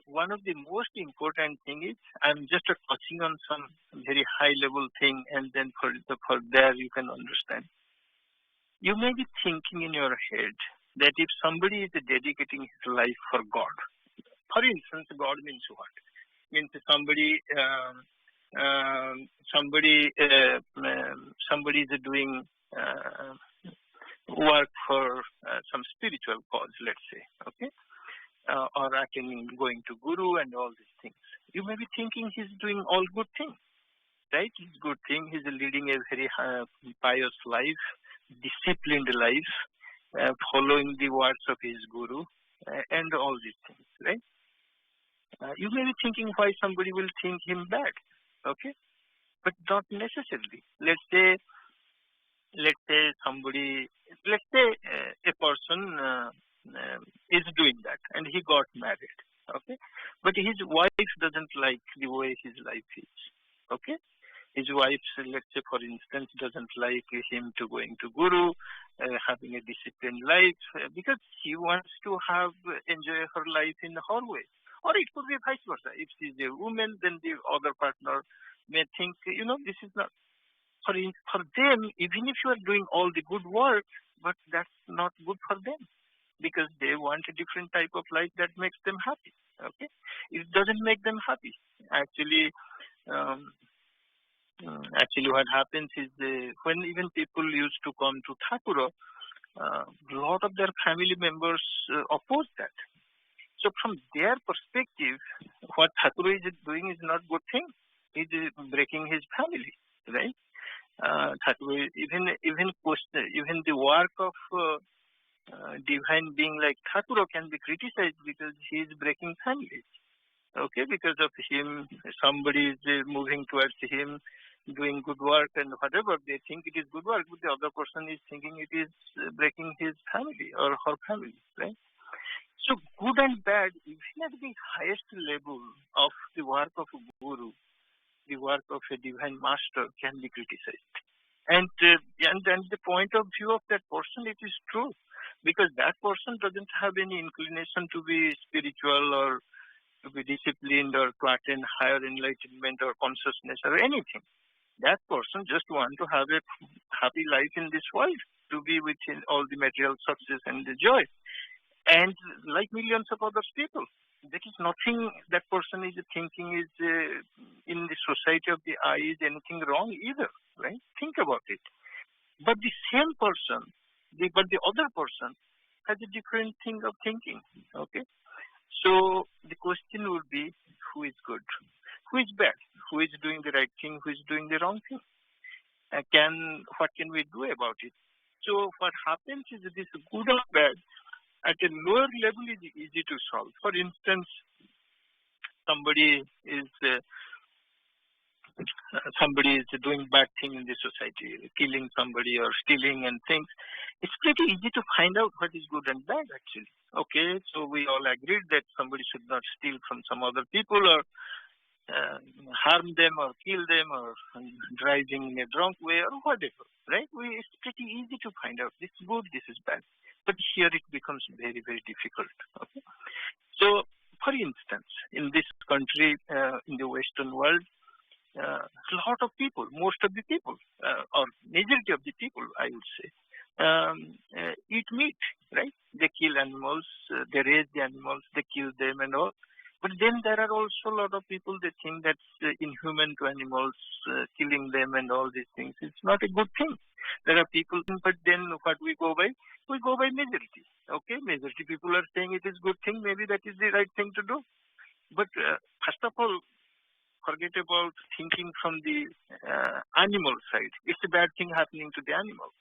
one of the most important thing is, I'm just touching on some very high level thing, and then for there you can understand. You may be thinking in your head that if somebody is dedicating his life for God, for instance, God means what? Means somebody is doing work for some spiritual cause, let's say, okay, or going to Guru and all these things. You may be thinking he's doing all good things, right? He's good thing. He's leading a very pious life, disciplined life, following the words of his Guru, and all these things, right? You may be thinking why somebody will think him bad, okay? But not necessarily. Let's say a person is doing that and he got married, okay? But his wife doesn't like the way his life is, okay? His wife, let's say for instance, doesn't like him to going to Guru, having a disciplined life, because she wants to enjoy her life in her way. Or it could be vice versa. If she's a woman, then the other partner may think, this is not for them. Even if you are doing all the good work, but that's not good for them, because they want a different type of life that makes them happy. Okay, it doesn't make them happy. Actually, what happens is when even people used to come to Thakura, a lot of their family members oppose that. So from their perspective, what Thakur is doing is not good thing. He is breaking his family, right? Thakur, even the work of divine being like Thakur can be criticized because he is breaking families. Okay, because of him, somebody is moving towards him, doing good work and whatever. They think it is good work, but the other person is thinking it is breaking his family or her family, right? So good and bad, even at the highest level of the work of a guru, the work of a divine master can be criticized. And the point of view of that person, it is true, because that person doesn't have any inclination to be spiritual or to be disciplined or to attain higher enlightenment or consciousness or anything. That person just wants to have a happy life in this world, to be within all the material success and the joy. And like millions of other people, there is nothing that person is thinking is in the society of the eye is anything wrong either, right? Think about it. But the same person, the other person has a different thing of thinking, okay? So the question would be, who is good? Who is bad? Who is doing the right thing? Who is doing the wrong thing? What can we do about it? So what happens is this good or bad at a lower level is easy to solve. For instance, somebody is doing bad thing in the society, killing somebody or stealing and things. It's pretty easy to find out what is good and bad actually. Okay, so we all agreed that somebody should not steal from some other people or harm them or kill them or driving in a drunk way or whatever, right? It's pretty easy to find out this is good, this is bad. But here it becomes very, very difficult. Okay? So, for instance, in this country, in the Western world, a lot of people, most of the people, or majority of the people, I would say, eat meat, right? They kill animals, they raise the animals, they kill them and all. But then there are also a lot of people, they think that's inhuman to animals, killing them and all these things. It's not a good thing. There are people, but then what we go by? We go by majority. Okay, majority people are saying it is good thing, maybe that is the right thing to do. But first of all, forget about thinking from the animal side. It's a bad thing happening to the animal.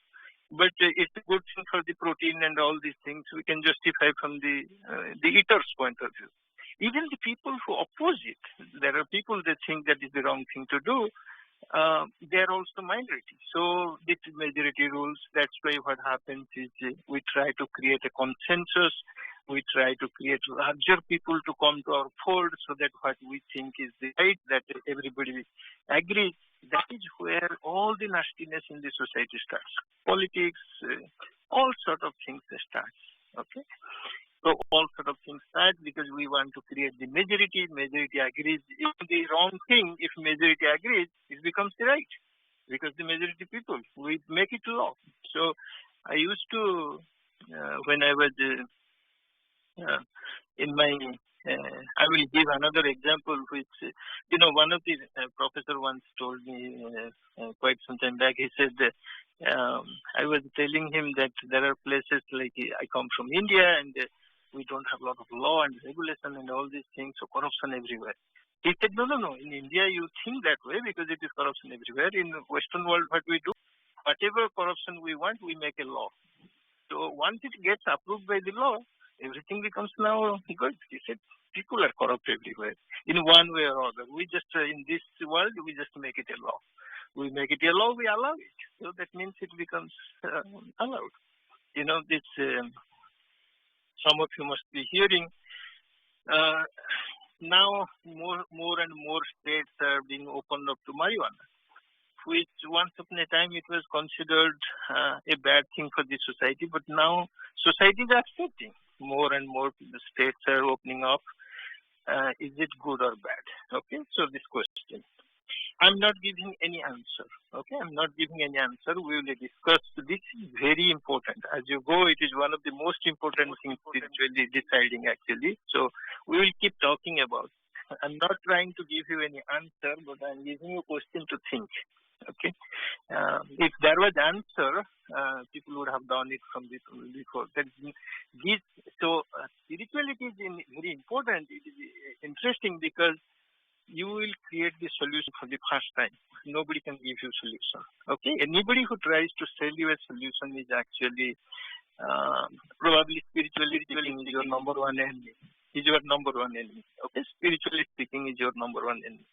But it's a good thing for the protein and all these things. We can justify from the eater's point of view. Even the people who oppose it, there are people that think that is the wrong thing to do. They are also minority. So this majority rules. That's why what happens is we try to create a consensus. We try to create larger people to come to our fold so that what we think is the right, that everybody agrees. That is where all the nastiness in the society starts. Politics, all sort of things start. Okay. So all sort of things start because we want to create the majority. Majority agrees. If the wrong thing, if majority agrees, it becomes the right because the majority people, we make it law. So I used to, when I was in my, I will give another example which, one of the professor once told me quite some time back, he said, I was telling him that there are places like I come from India and we don't have a lot of law and regulation and all these things, so corruption everywhere. He said, no. In India, you think that way because it is corruption everywhere. In the Western world, what we do, whatever corruption we want, we make a law. So once it gets approved by the law, everything becomes now good. He said, people are corrupt everywhere in one way or other. We just, in this world, we just make it a law. We make it a law, we allow it. So that means it becomes allowed. This... some of you must be hearing, now more and more states are being opened up to marijuana, which once upon a time it was considered a bad thing for the society, but now society is accepting. More and more states are opening up. Is it good or bad? Okay, so this question. I'm not giving any answer. Okay, I'm not giving any answer. We will discuss. This is very important. As you go, it is one of the most important things spiritually deciding actually. So we will keep talking about. I'm not trying to give you any answer, but I'm giving you a question to think. Okay, if there was answer, people would have done it from this before. Spirituality is very important. It is interesting because you will create the solution for the first time. Nobody can give you solution. Okay, anybody who tries to sell you a solution is actually probably spiritually speaking is your number one enemy. Is your number one enemy. Okay, spiritually speaking is your number one enemy.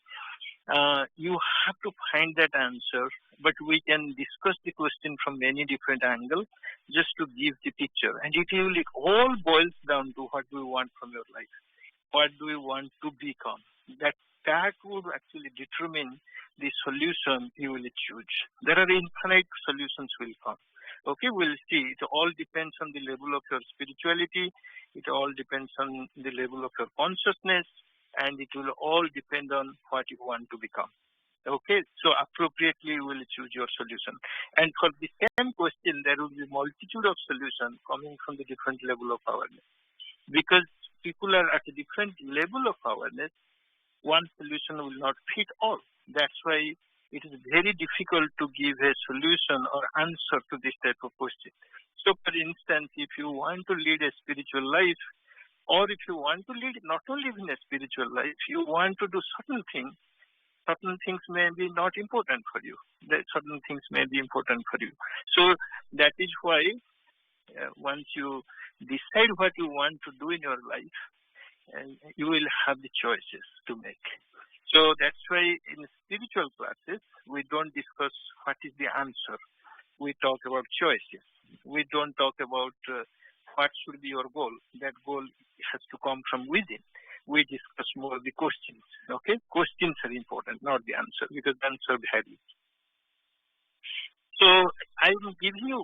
You have to find that answer, but we can discuss the question from many different angles just to give the picture. And it all boils down to what do you want from your life? What do you want to become? That would actually determine the solution you will choose. There are infinite solutions will come. Okay, we'll see. It all depends on the level of your spirituality. It all depends on the level of your consciousness. And it will all depend on what you want to become. Okay, so appropriately you will choose your solution. And for the same question, there will be a multitude of solutions coming from the different level of awareness. Because people are at a different level of awareness, one solution will not fit all. That's why it is very difficult to give a solution or answer to this type of question. So, for instance, if you want to lead a spiritual life, or if you want to lead not only in a spiritual life, you want to do certain things may be not important for you. Certain things may be important for you. So that is why once you decide what you want to do in your life, you will have the choices to make. So that's why in spiritual classes, we don't discuss what is the answer. We talk about choices. We don't talk about what should be your goal. That goal has to come from within. We discuss more the questions. Okay, questions are important, not the answer, because the answer varies. So I'm giving you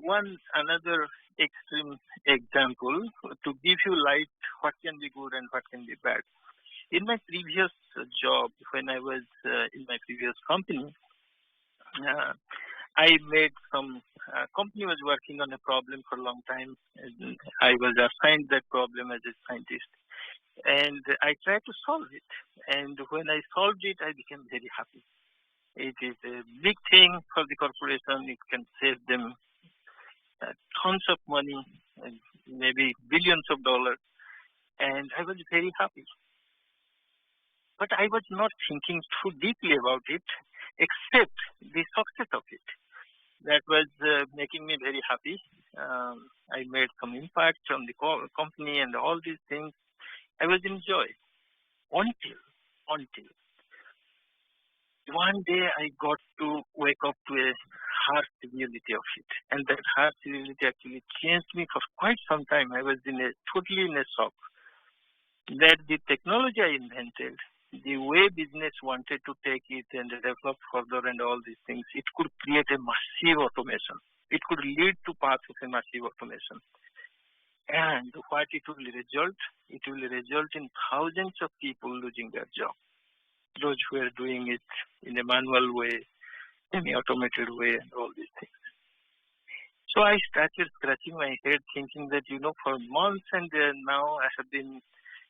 another extreme example to give you light what can be good and what can be bad. In my previous job, when I was in my previous company, I made some company was working on a problem for a long time. And I was assigned that problem as a scientist, and I tried to solve it. And when I solved it, I became very happy. It is a big thing for the corporation. It can save them tons of money, and maybe billions of dollars, and I was very happy. But I was not thinking too deeply about it, except the success of it. That was making me very happy. I made some impact on the company and all these things. I was enjoying until one day I got to wake up to a harsh reality of it, and that harsh reality actually changed me for quite some time. I was totally in a shock that the technology I invented, the way business wanted to take it and develop further and all these things, it could create a massive automation. It could lead to paths of a massive automation. And what it will result? It will result in thousands of people losing their job. Those who are doing it in a manual way, semi-automated way, and all these things. So I started scratching my head, thinking that, for months and now I have been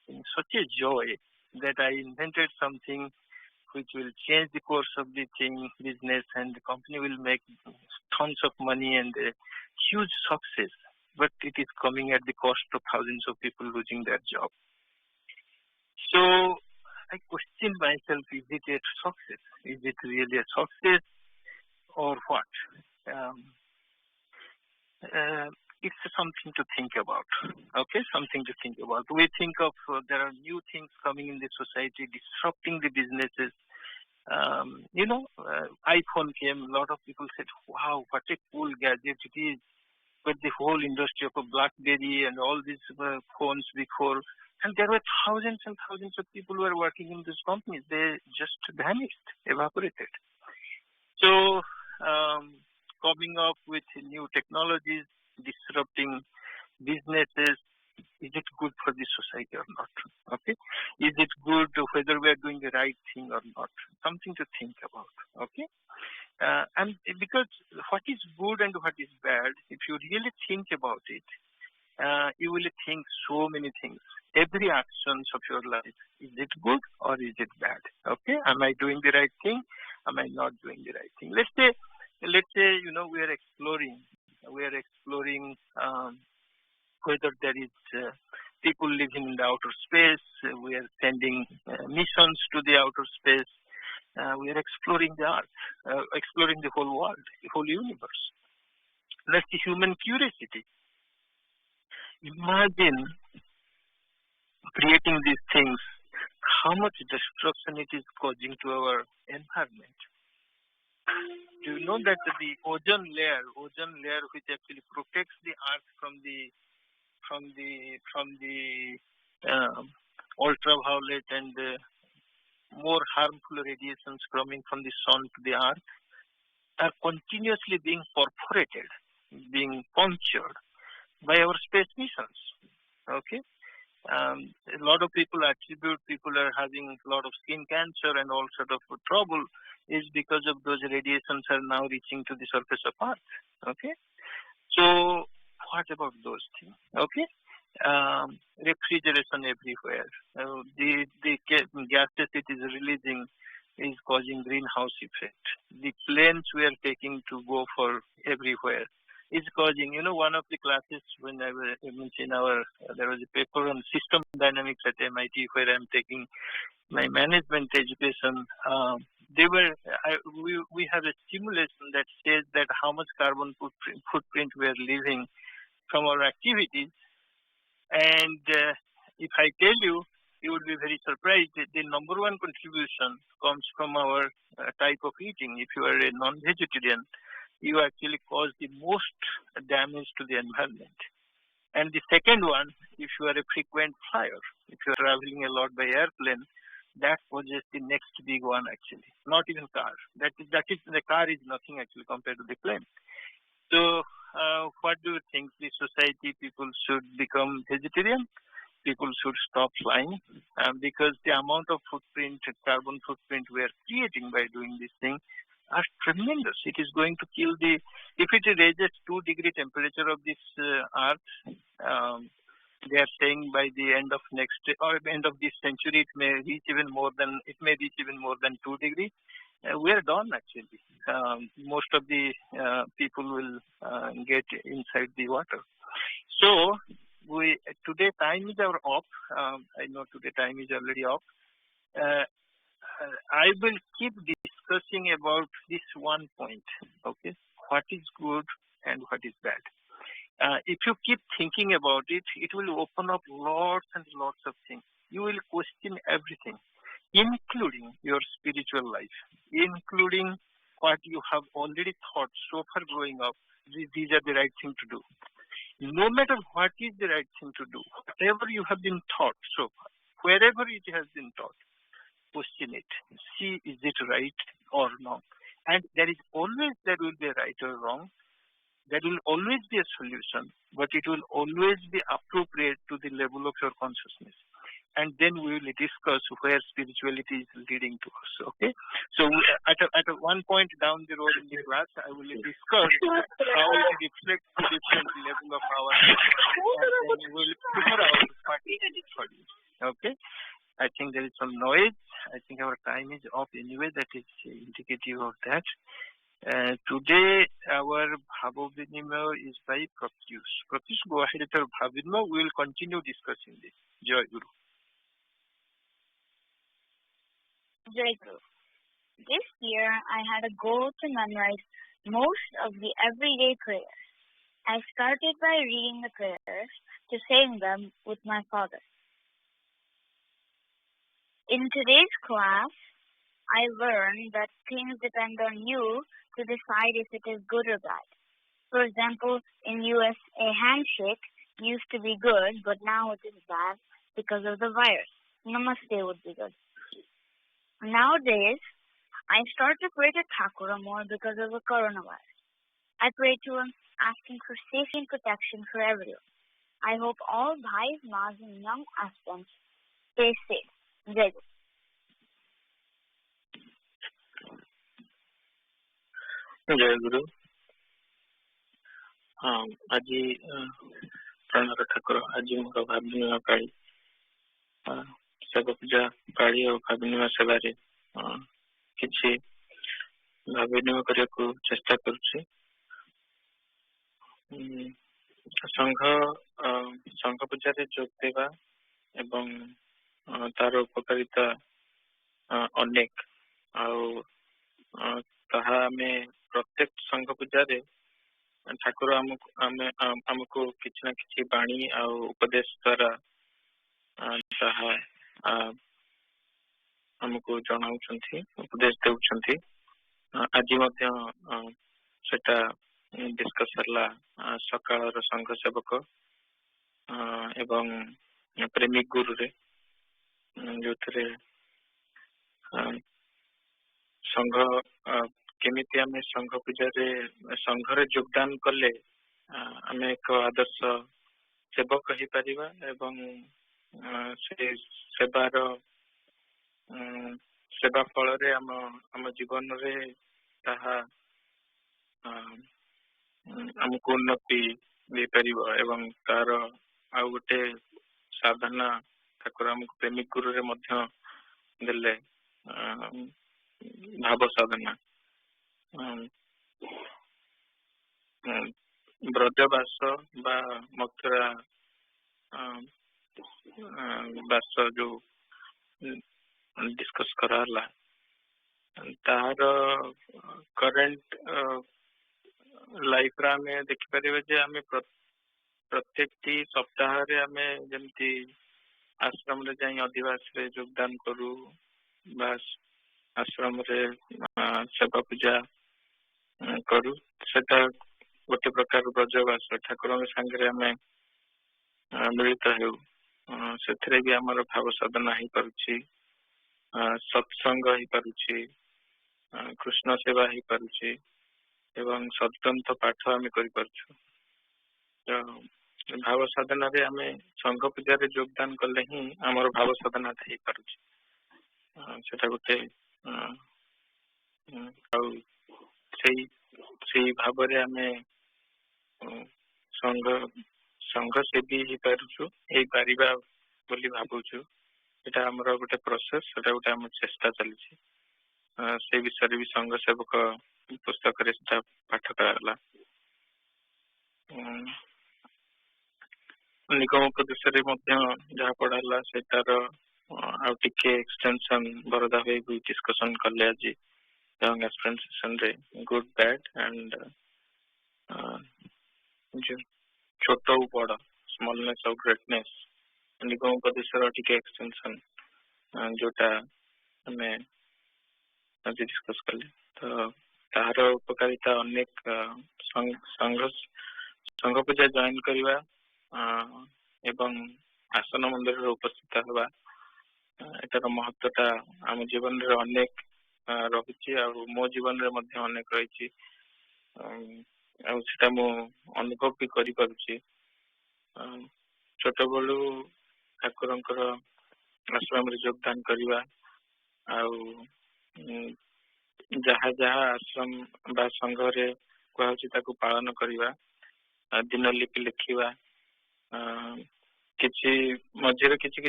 in such a joy that I invented something which will change the course of the business, and the company will make tons of money and a huge success. But it is coming at the cost of thousands of people losing their job. So I questioned myself, is it a success? Is it really a success or what? It's something to think about. Okay, something to think about. We think of there are new things coming in the society, disrupting the businesses. iPhone came. A lot of people said, "Wow, what a cool gadget it is!" But the whole industry of a BlackBerry and all these phones before, and there were thousands and thousands of people who were working in these companies. They just vanished, evaporated. So, coming up with new technologies, disrupting businesses, is it good for the society or not? Okay, is it good whether we are doing the right thing or not? Something to think about. Okay, and because what is good and what is bad, if you really think about it, you will think so many things. Every actions of your life, is it good or is it bad? Okay, am I doing the right thing? Am I not doing the right thing? Let's say we are exploring whether there is people living in the outer space. We are sending missions to the outer space. We are exploring the earth, exploring the whole world, the whole universe. That's the human curiosity. Imagine creating these things, how much destruction it is causing to our environment. Do you know that the ozone layer, which actually protects the earth from the ultraviolet and more harmful radiations coming from the sun to the earth, are continuously being perforated, being punctured by our space missions. Okay, a lot of people attribute people are having a lot of skin cancer and all sort of trouble is because of those radiations are now reaching to the surface of Earth. Okay, so what about those things? Okay, refrigeration everywhere. The gases it is releasing is causing greenhouse effect. The planes we are taking to go for everywhere is causing, one of the classes when I was in there was a paper on system dynamics at MIT where I'm taking my management education. We have a simulation that says that how much carbon footprint we are leaving from our activities. And if I tell you, you would be very surprised that the number one contribution comes from our type of eating. If you are a non-vegetarian, you actually cause the most damage to the environment. And the second one, if you are a frequent flyer, if you are traveling a lot by airplane, that causes the next big one actually. Not even car. That is the car is nothing actually compared to the plane. So what do you think? The society people should become vegetarian? People should stop flying because the amount of carbon footprint we are creating by doing this thing are tremendous. It is going to kill if it raises 2-degree temperature of this earth, they are saying by the end of end of this century, it may reach even more than 2 degrees. We are done actually. Most of the people will get inside the water. So today time is our off. I know today time is already off. I will keep discussing about this one point. Okay, what is good and what is bad. If you keep thinking about it, it will open up lots and lots of things. You will question everything, including your spiritual life, including what you have already thought so far growing up. These are the right thing to do. No matter what is the right thing to do, whatever you have been taught so far, wherever it has been taught, question it. See, is it right or wrong? And there will be a right or wrong. There will always be a solution, but it will always be appropriate to the level of your consciousness. And then we will discuss where spirituality is leading to us. Okay. So at one point down the road in the class, I will discuss how it reflects the different level of our life, and then we will figure out what is it for you. Okay. I think there is some noise. I think our time is up anyway. That is indicative of that. Today our Bhava Vinimaya is by Pratyush. Pratyush, go ahead with your Bhava Vinimaya. We will continue discussing this. Jai Guru. Jai Guru. This year I had a goal to memorize most of the everyday prayers. I started by reading the prayers to saying them with my father. In today's class, I learned that things depend on you to decide if it is good or bad. For example, in US, a handshake used to be good, but now it is bad because of the virus. Namaste would be good. Nowadays, I start to pray to Thakura more because of the coronavirus. I pray to him asking for safety and protection for everyone. I hope all bhais, mas, and young aspirants stay safe. Jai Guru. जय गुरु आज प्रणर ठाकुर आज मोर भाविनिमा पाड़ी सेवा पूजा पाड़ी और भाविनिमा सेवा किसी भाविनिमा करने को चेष्टा करुछि। संघ पूजा रे जोग देवा एवं तार उपकारिता अनेक ताहा आमे प्रत्येक संघ पूजा रे ठाकुर आमको किछि ना किछि बाणी आ उपदेश द्वारा ताहा आमको जणाउछन्थि, उपदेश देउछन्थि। आज मध्य सेटा डिस्कस हला सकाळर संघ सेवक एवं प्रेमिक गुरु रे जोथरे संघ केमिति आमे संघ पूजा रे संघ रे योगदान कले आमे एक आदर्श सेवक ही परिबा एवं से सेवार सेवा फल रे हम जीवन रे ताहा हमको उन्नति दे परिबा एवं तार आ गोटे साधना ठाकुर हमको प्रेमिक गुरु रे मध्य देले भाव साधना ब्रजवास बा मथुरा वास जो डिस्कस कराला तार करंट लाइफ रा में देखि परिबे जे हमें प्रत्येक सप्ताह रे हमें जेमती आश्रम रे जाई अधिवास रे योगदान करू बस आश्रम रे सेवा पूजा करू सेटा गोटे प्रकार ब्रजवास ठाकुर संगे आम मिलित हो से भी आमर भाव साधना हो पारुछि, सत्संग हो पारुछि, कृष्ण सेवा हो पारुछि एवं सद्ग्रंथ पाठ आम कर भाव साधना रे आम संघ पूजा रे योगदान कले ही आमर भाव साधना हो पारुछि। सेटा गोटे ସେଇ ଭାବରେ ଆମେ ସଂଘ ସେବୀ ହେଇପାରିବା ବୋଲି ଭାବୁଛୁ। ଏଟା ଆମର ଗୋଟେ ପ୍ରୋସେସ, ସେଟା ଗୋଟେ ଆମ ଚେଷ୍ଟା ଚାଲିଛି। ସେ ବିଷୟରେ ବି ସଂଘ ସେବକ ପୁସ୍ତକରେ ସେଟା ପାଠ କରାଗଲା। ନିଗମ ଉପଦେଶରେ ମଧ୍ୟ ଯାହା ପଢାଗଲା ସେଟାର ଆଉ ଟିକେ ଏକ୍ସଟେନସନ ବରଦା ଭାଇ ବି ଡିସ୍କସନ କଲେ ଆଜି young aspirant ସେସନରେ, good bad and ଛୋଟ ଓ ବଡ, ସ୍ମଲନେସ ଆଉ ଗ୍ରେଟନେସ, ନିଗମ ଉପଦେଶର ଟିକେ ଏକ୍ସଟେନସନ ଯୋଉଟା ଆମେ ଆଜି ଡିସ୍କସ କଲେ। ତ ତାହାର ଉପକାରିତା ଅନେକ ସଂଘ ପୂଜା ଜଏନ କରିବା ଏବଂ ଆସନ ମନ୍ଦିରରେ ଉପସ୍ଥିତ ହେବା, ଏଟାର ମହତ୍ଵଟା ଆମ ଜୀବନରେ ଅନେକ ରହିଛି, ଆଉ ମୋ ଜୀବନରେ ମଧ୍ୟ ଅନେକ ରହିଛି, ଆଉ ସେଟା ମୁଁ ଅନୁଭବ ବି କରିପାରୁଛି। ଛୋଟବେଳୁ ଠାକୁରଙ୍କର ଆଶ୍ରମରେ ଯୋଗଦାନ କରିବା, ଆଉ ଯାହା ଯାହା ଆଶ୍ରମ ବା ସଂଘରେ କୁହାଯାଉଛି ତାକୁ ପାଳନ କରିବା, ଦିନଲିପି ଲେଖିବା, କିଛି ମଝିରେ କିଛି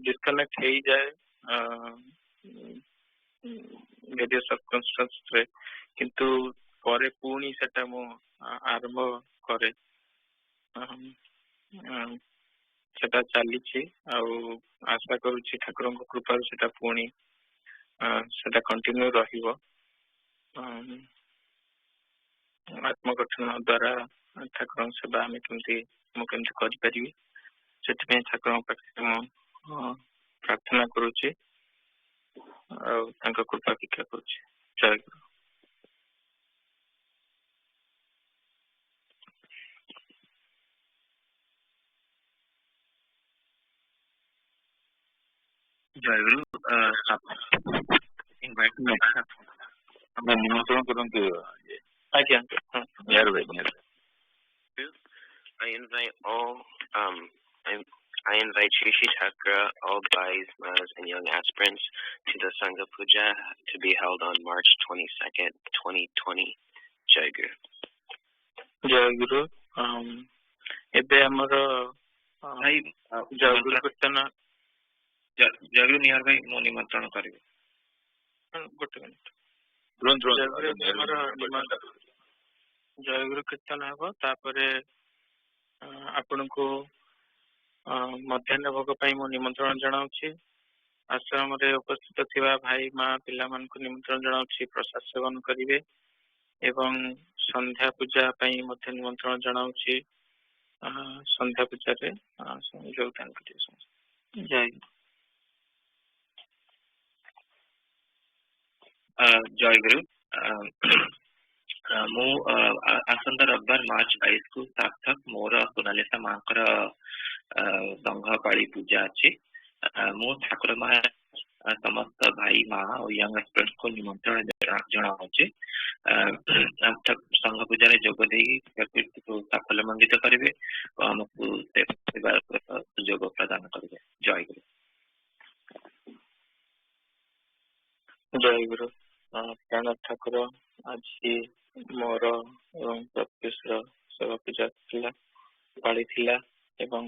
ଡିସକନେକ୍ଟ ହେଇଯାଏ ଭେରିୟସ୍ ସର୍କମଷ୍ଟାନ୍ସରେ, କିନ୍ତୁ ପରେ ପୁଣି ସେଟା ମୁଁ ଆରମ୍ଭ କରେ। ସେଟା ଚାଲିଛି, ଆଉ ଆଶା କରୁଛି ଠାକୁରଙ୍କ କୃପାରୁ ସେଟା ପୁଣି ସେଟା କଣ୍ଟିନ୍ୟୁ ରହିବ। ଆତ୍ମଗଠନ ଦ୍ଵାରା ଠାକୁରଙ୍କ ସେବା ମୁଁ କେମିତି କରିପାରିବି, ସେଥିପାଇଁ ଠାକୁରଙ୍କ ପାଖରେ ମୁଁ ପ୍ରାର୍ଥନା କରୁଛି ଆଉ ତାଙ୍କ କୃପା ଭିକ୍ଷା କରୁଛି। ଜୟ ଗୁରୁ। ଜୟ ଗୁରୁ। ନିମନ୍ତ୍ରଣ କରନ୍ତୁ। ଆଜ୍ଞା। I invite all I invite Shri Shri Chakra, all Bhais, Mas, and young aspirants to the Sangha Puja to be held on March 22nd, 2020. Jai Guru. Jai Guru. ଏବେ ଆମର ଜୟ ଗୁରୁ କୀର୍ତ୍ତନ। ଜୟ ଗୁରୁ ନିହାର ଭାଇ, ମୁଁ ନିମନ୍ତ୍ରଣ କରିବି। ଗୋଟେ ମିନିଟ। ଜୟ ଗୁରୁ କୀର୍ତ୍ତନ ହେବ, ତାପରେ ଆପଣଙ୍କୁ ମଧ୍ୟାହ୍ନ ଭୋଗ ପାଇଁ ମୁଁ ନିମନ୍ତ୍ରଣ ଜଣାଉଛି। ଆଶ୍ରମରେ ଉପସ୍ଥିତ ଥିବା ଭାଇ ମା ପିଲାମାନଙ୍କୁ ନିମନ୍ତ୍ରଣ ଜଣାଉଛି, ପ୍ରସାଦ ସେବନ କରିବେ, ଏବଂ ସନ୍ଧ୍ୟା ପୂଜା ପାଇଁ ମଧ୍ୟ ନିମନ୍ତ୍ରଣ ଜଣାଉଛି। ସନ୍ଧ୍ୟା ପୂଜାରେ ଯୋଗଦାନ କରିବେ ସମସ୍ତେ। ଜୟ ଗୁରୁ। ମୁଁ ଆସନ୍ତା ରବିବାର ମାର୍ଚ୍ଚ 22 କୁ ସାର୍ଥକ ମୋର ସୋନାଲିସା ମାଙ୍କର ସଂଘ ପାଳି ପୂଜା ଅଛି। ମୁଁ ଠାକୁର ମା ସମସ୍ତ ଭାଇ ମା ଓ ୟଙ୍ଗ ଆସ୍ପିରାଣ୍ଟଙ୍କୁ ନିମନ୍ତ୍ରଣ ଜଣାଉଛି। ସଂଘ ପୂଜାରେ ଯୋଗ ଦେଇ ସାଫଲ୍ୟମଣ୍ଡିତ କରିବେ ଓ ଆମକୁ ସୁଯୋଗ ପ୍ରଦାନ କରିବେ। ଜୟ ଗୁରୁ। ଜୟ ଗୁରୁ। ପ୍ରାଣ ଠାକୁର, ଆଜି ମୋର ଏବଂ ପ୍ରତ୍ୟୁଷର ସେବା ପୂଜା ଥିଲା, ପାଳିଥିଲା, ଏବଂ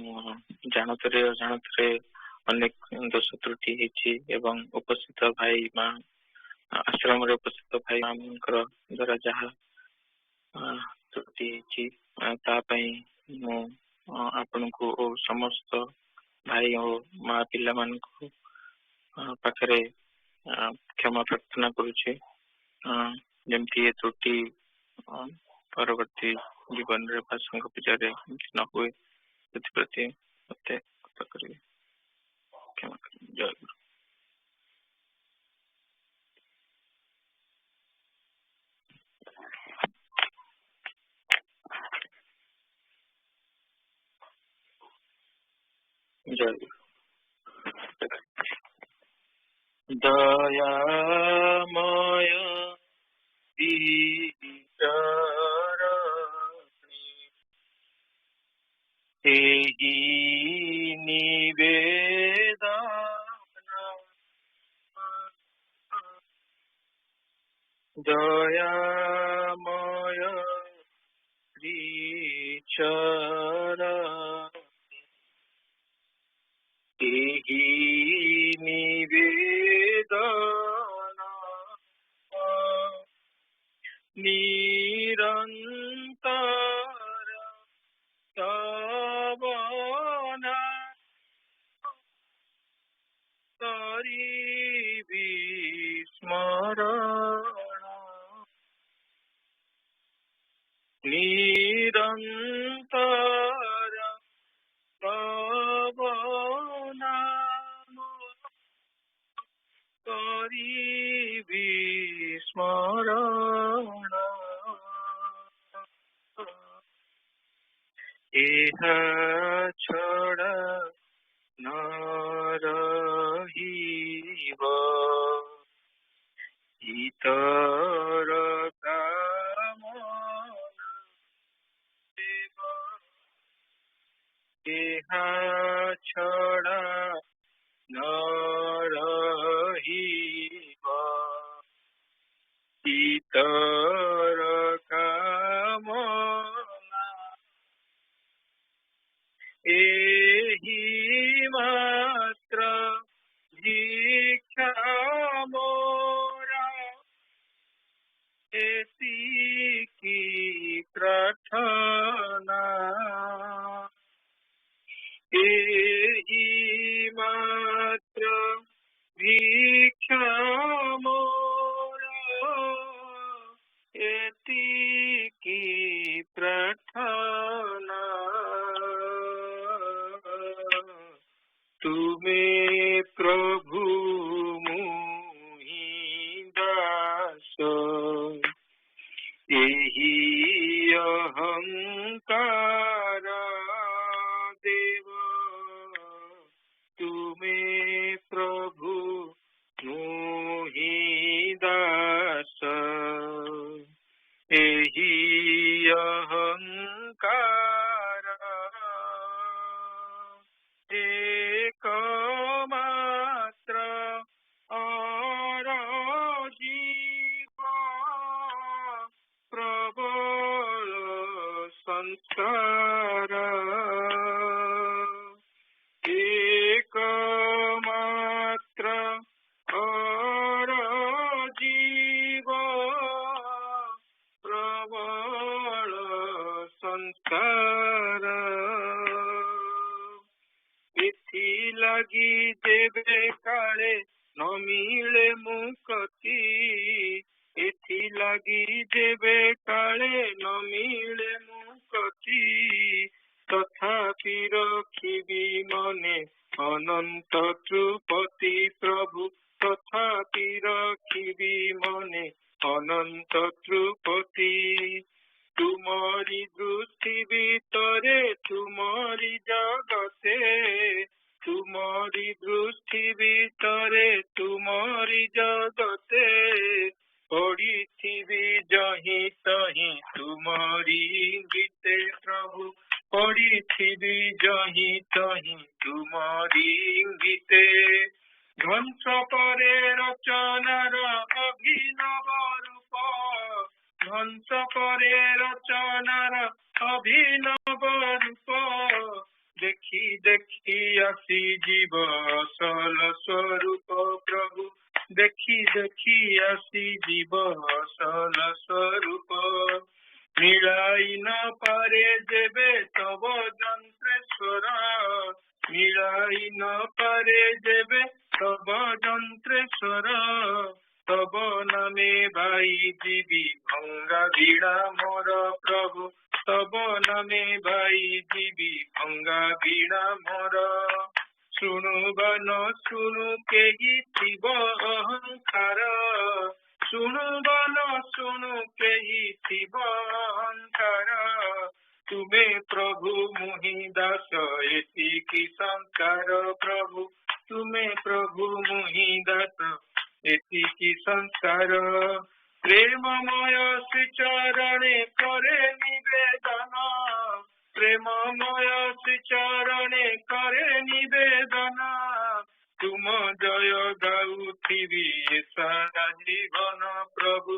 ଜାଣତରେ ଅଜାଣତରେ ଅନେକ ଦୋଷ ତ୍ରୁଟି ହେଇଛି, ଏବଂ ଉପସ୍ଥିତ ଭାଇ ମା ଆଶ୍ରମରେ ଉପସ୍ଥିତ ଭାଇ ମାନଙ୍କର ଦ୍ଵାରା ଯାହା ତ୍ରୁଟି ହେଇଛି ତା ପାଇଁ ମୁଁ ଆପଣଙ୍କୁ ଓ ସମସ୍ତ ଭାଇ ଓ ମା ପିଲାମାନଙ୍କୁ ପାଖରେ କ୍ଷମା ପ୍ରାର୍ଥନା କରୁଛି। ଯେମିତି ଏ ତ୍ରୁଟି ପରବର୍ତ୍ତୀ ଜୀବନରେ ବା ସଂଘ ପୂଜାରେ ନ ହୁଏ, ସେଥିପ୍ରତି ମତେ କୃପା କରିବେ, କ୍ଷମା କରିବେ। ଜୟ ଗୁରୁ। ଜୟ ଗୁରୁ। ଦୟାମୟ ଏହି ନିବେଦନ दयामय श्रीचरण एहि निवेदन निरंतर तवना करी विस्मरण निरंतर तवना करी विस्मरण एह छड़ा न रहिब इतर कामना देव एह छड़ा न रहिब इतर कामना एहि मात्र भिक्षा मोरा एतिकी प्रार्थना एहि मात्र भिक्षा मोरा एतिकी प्रार्थना तुम्हें प्रभु मुहि दास एहि अहंकार देव तुम्हें प्रभु मुहि दास एहि अहंकार एकमात्र जीव प्रबल संस्कार एकमात्र जीव प्रबल संस्कार एथि लगी देवे काले न मिले मुक्ति एथि लगी देवे काले न मिले मुक्ति तथापि रखिबी मने अनंत त्रुपति प्रभु तथापि रखिबी मने अनंत त्रुपति तुमारी दृष्टि भीतरे तुमारी जगते तुमारी दृष्टि भीतरे तुमारी जगते पढ़ी जही तही तुमारी गीते प्रभु पढ़ी जही तही तुमारी गीते ध्वंस परे रचनार अभिनव रूप ध्वंस परे रचनार अभिनव रूप देखी देखी आसी जीव असल स्वरूप प्रभु देखी देखी आसी जीव असल स्वरूप मिलाई न पारे जेबे तब यंत्रेश्वर मिलाई न पारे जेबे तब यंत्रेश्वर तब नामे भाई जीवी भंगा वीणा मोर प्रभु तब नामे भाई जीवी भंगा वीणा मोर शुणु बन शुणु केही शिव अहंकार शुणु बन शुणु केही शिव अहंकार तुमे प्रभु मुहि दास एतिकी संस्कार प्रभु तुमे प्रभु मुहि दास एतिकी संस्कार प्रेममय श्री चरणे करे निवेदन प्रेममय श्री चरणे करे निवेदन तुम जय गाउथिबी सारा जीवन प्रभु